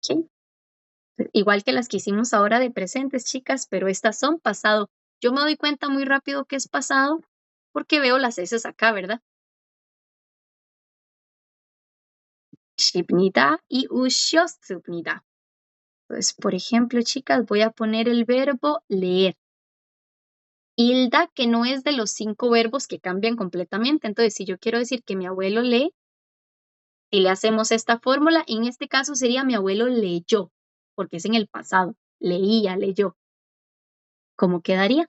¿Ok? Igual que las que hicimos ahora de presentes, chicas, pero estas son pasado. Yo me doy cuenta muy rápido que es pasado porque veo las S acá, ¿verdad? Shipnida y ushosupnida. Pues, por ejemplo, chicas, voy a poner el verbo leer. Hilda, que no es de los 5 verbos que cambian completamente. Entonces, si yo quiero decir que mi abuelo lee, si le hacemos esta fórmula, en este caso sería mi abuelo leyó, porque es en el pasado. Leía, leyó. ¿Cómo quedaría?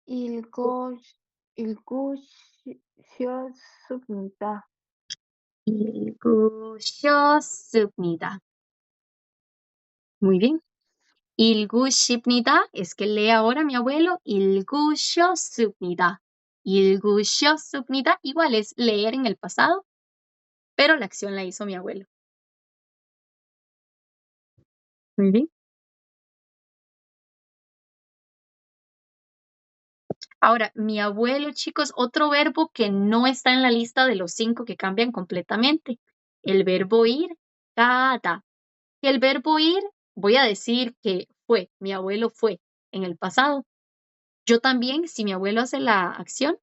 일구시오스입니다. 일구셨습니다. Muy bien. 일구십니다 es que lee ahora mi abuelo. 일구셨습니다. 일구셨습니다 igual es leer en el pasado, pero la acción la hizo mi abuelo. Muy bien. Ahora, mi abuelo, chicos, otro verbo que no está en la lista de los 5 que cambian completamente. El verbo ir, cada. Y el verbo ir, voy a decir que fue, mi abuelo fue en el pasado. Yo también, si mi abuelo hace la acción,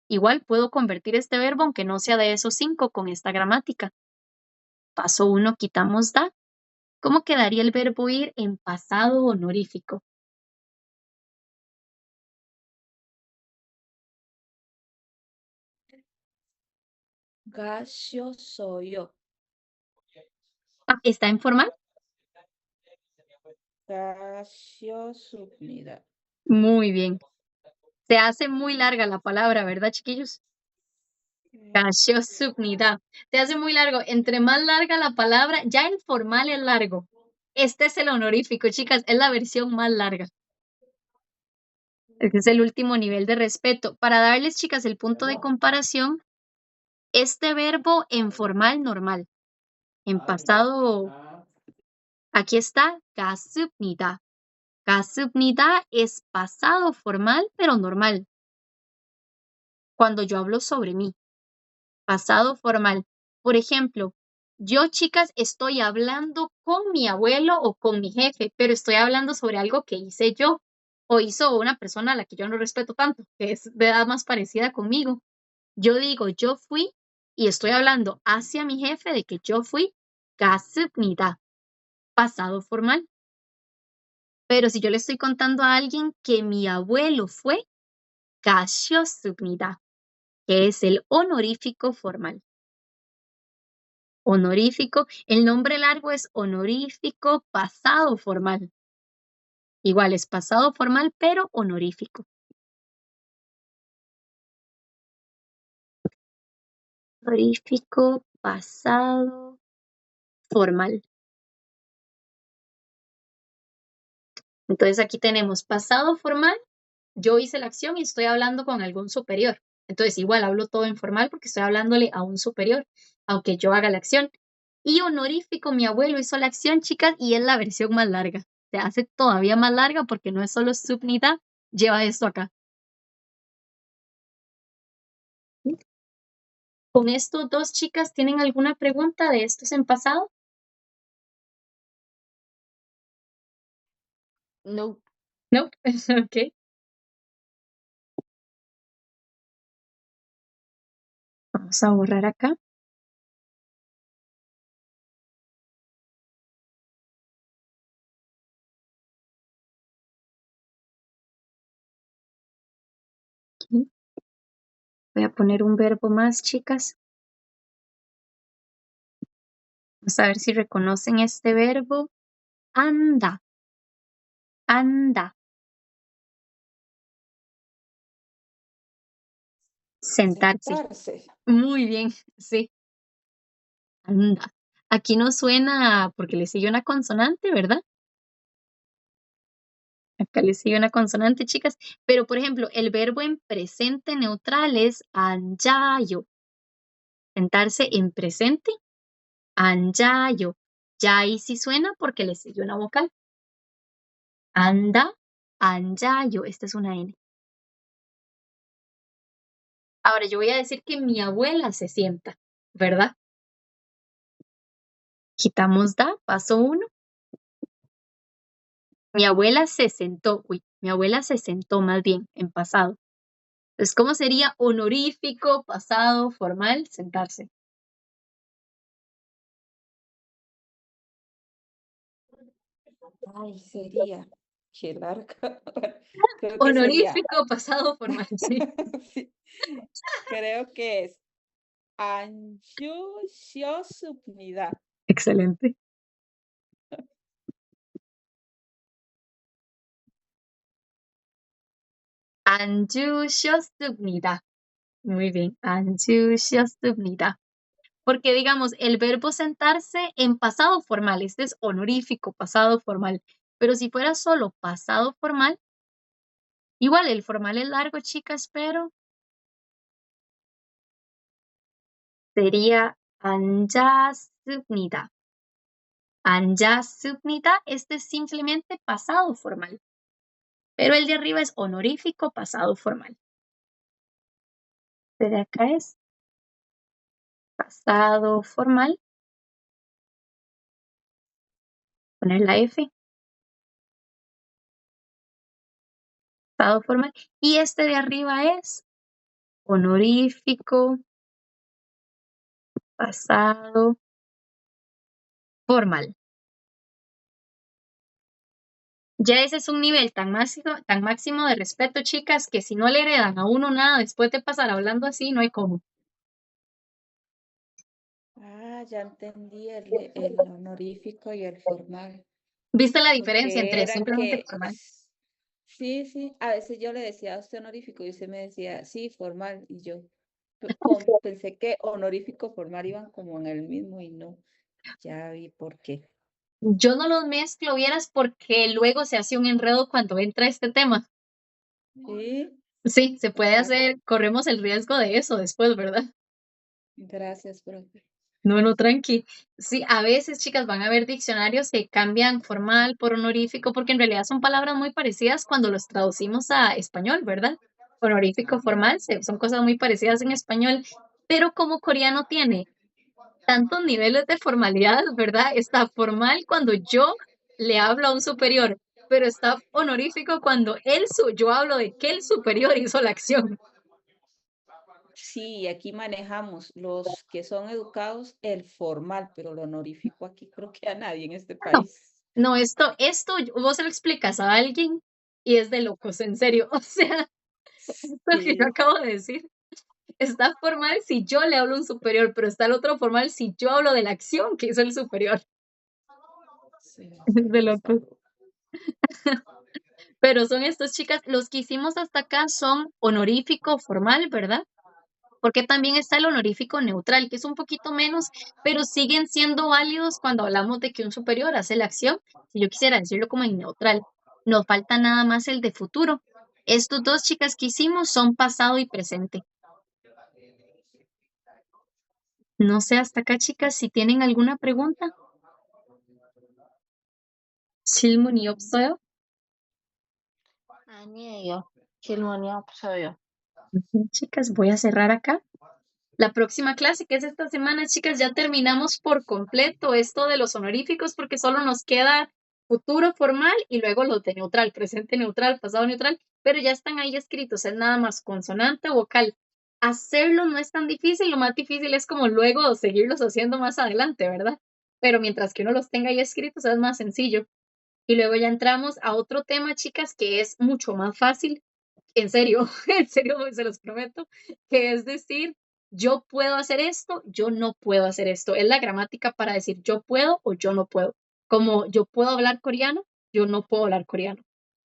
igual puedo convertir este verbo, aunque no sea de esos 5, con esta gramática. Paso 1, quitamos da. ¿Cómo quedaría el verbo ir en pasado honorífico? Gaseosoyo. Ah, ¿está en formal? Gaseosupnida. Muy bien. Se hace muy larga la palabra, ¿verdad, chiquillos? Gaseosupnida. Se hace muy largo. Entre más larga la palabra, ya el formal es largo. Este es el honorífico, chicas. Es la versión más larga. Este es el último nivel de respeto. Para darles, chicas, el punto de comparación, este verbo en formal normal. En pasado, aquí está, gasupnida. Gasupnida es pasado formal, pero normal. Cuando yo hablo sobre mí. Pasado formal. Por ejemplo, yo, chicas, estoy hablando con mi abuelo o con mi jefe, pero estoy hablando sobre algo que hice yo o hizo una persona a la que yo no respeto tanto, que es de edad más parecida conmigo. Yo digo, yo fui y estoy hablando hacia mi jefe de que yo fui gasupnida, pasado formal. Pero si yo le estoy contando a alguien que mi abuelo fue gasyosupnida, que es el honorífico formal. Honorífico, el nombre largo es honorífico pasado formal. Igual es pasado formal, pero honorífico. Honorífico pasado formal. Entonces aquí tenemos pasado formal, yo hice la acción y estoy hablando con algún superior. Entonces igual hablo todo informal porque estoy hablándole a un superior, aunque yo haga la acción. Y honorífico, mi abuelo hizo la acción, chicas, y es la versión más larga. Se hace todavía más larga porque no es solo subnidad, lleva esto acá. Con estos dos, chicas, ¿tienen alguna pregunta de estos en pasado? No. No, ok. Vamos a borrar acá. Aquí. Voy a poner un verbo más, chicas. Vamos a ver si reconocen este verbo. Anda. Anda. Sentarse. Sentarse. Muy bien, sí. Anda. Aquí no suena porque le sigue una consonante, ¿verdad? Acá le sigue una consonante, chicas. Pero, por ejemplo, el verbo en presente neutral es anyayo. Sentarse en presente, anyayo. Ya ahí sí suena porque le sigue una vocal. Anda, anyayo. Esta es una N. Ahora yo voy a decir que mi abuela se sienta, ¿verdad? Quitamos da, paso 1. Mi abuela se sentó, mi abuela se sentó más bien en pasado. Entonces, ¿cómo sería honorífico, pasado, formal, sentarse? Ay, sería. Qué larga. Creo que sería. Honorífico, pasado, formal, sí. Sí, creo que es Anjusiosubnidad. Excelente. Anjusiosubnida. Muy bien, anjusiosubnida. Porque digamos, el verbo sentarse en pasado formal, este es honorífico, pasado formal. Pero si fuera solo pasado formal, igual el formal es largo, chicas, pero sería anjasubnida. Anjasubnida, este es simplemente pasado formal. Pero el de arriba es honorífico, pasado formal. Este de acá es pasado formal. Poner la F. Pasado formal. Y este de arriba es honorífico, pasado formal. Ya ese es un nivel tan máximo de respeto, chicas, que si no le heredan a uno nada después de pasar hablando así, no hay cómo. Ah, ya entendí el honorífico y el formal. ¿Viste la diferencia Porque entre era simplemente que, formal? sí, sí, a veces yo le decía a usted honorífico y usted me decía, sí, formal, y yo pensé que honorífico, formal iban como en el mismo y no, ya vi por qué. Yo no los mezclo, vieras, porque luego se hace un enredo cuando entra este tema. Sí, Sí, se puede ah, hacer, corremos el riesgo de eso después, ¿verdad? gracias, profe. No, no, tranqui. Sí, a veces, chicas, van a haber diccionarios que cambian formal por honorífico, porque en realidad son palabras muy parecidas cuando los traducimos a español, ¿verdad? Honorífico, formal, son cosas muy parecidas en español, pero como coreano tiene tantos niveles de formalidad, ¿verdad? Está formal cuando yo le hablo a un superior, pero está honorífico cuando yo hablo de que el superior hizo la acción. Sí, aquí manejamos los que son educados, el formal, pero lo honorífico aquí creo que a nadie en este No, país. no, esto vos se lo explicas a alguien y es de locos, en serio. O sea, lo que yo Sí, acabo de decir está formal si yo le hablo a un superior, pero está el otro formal si yo hablo de la acción que hizo el superior. sí, Es de está locos. loco. Pero son estas chicas, los que hicimos hasta acá son honorífico, formal, ¿verdad? Porque también está el honorífico neutral, que es un poquito menos, pero siguen siendo válidos cuando hablamos de que un superior hace la acción. Si yo quisiera decirlo como en neutral, nos falta nada más el de futuro. Estos dos, chicas, que hicimos son pasado y presente. No sé hasta acá, chicas, si tienen alguna pregunta. Silmoni 없어요? 아니에요. 질문이 없어요. Chicas, voy a cerrar acá. La próxima clase, que es esta semana, chicas, ya terminamos por completo esto de los honoríficos porque solo nos queda futuro formal y luego los de neutral, presente neutral, pasado neutral, pero ya están ahí escritos, es nada más consonante o vocal. Hacerlo no es tan difícil, lo más difícil es como luego seguirlos haciendo más adelante, ¿verdad? Pero mientras que uno los tenga ahí escritos es más sencillo. Y luego ya entramos a otro tema, chicas, que es mucho más fácil, en serio, en serio, se los prometo, que es decir, yo puedo hacer esto, yo no puedo hacer esto. Es la gramática para decir yo puedo o yo no puedo. Como yo puedo hablar coreano, yo no puedo hablar coreano,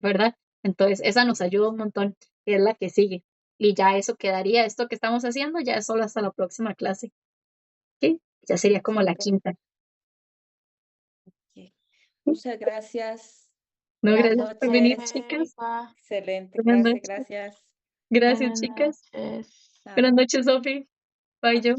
¿verdad? Entonces, esa nos ayuda un montón, que es la que sigue. Y ya eso quedaría, esto que estamos haciendo, ya es solo hasta la próxima clase. ¿Sí? Ya sería como la quinta. Ok. Muchas gracias. No, Buenas gracias por venir, noches. chicas. Excelente Buenas clase, noches. gracias. Gracias, Buenas chicas. noches. Chao. Buenas noches, Sofi. Bye, yo.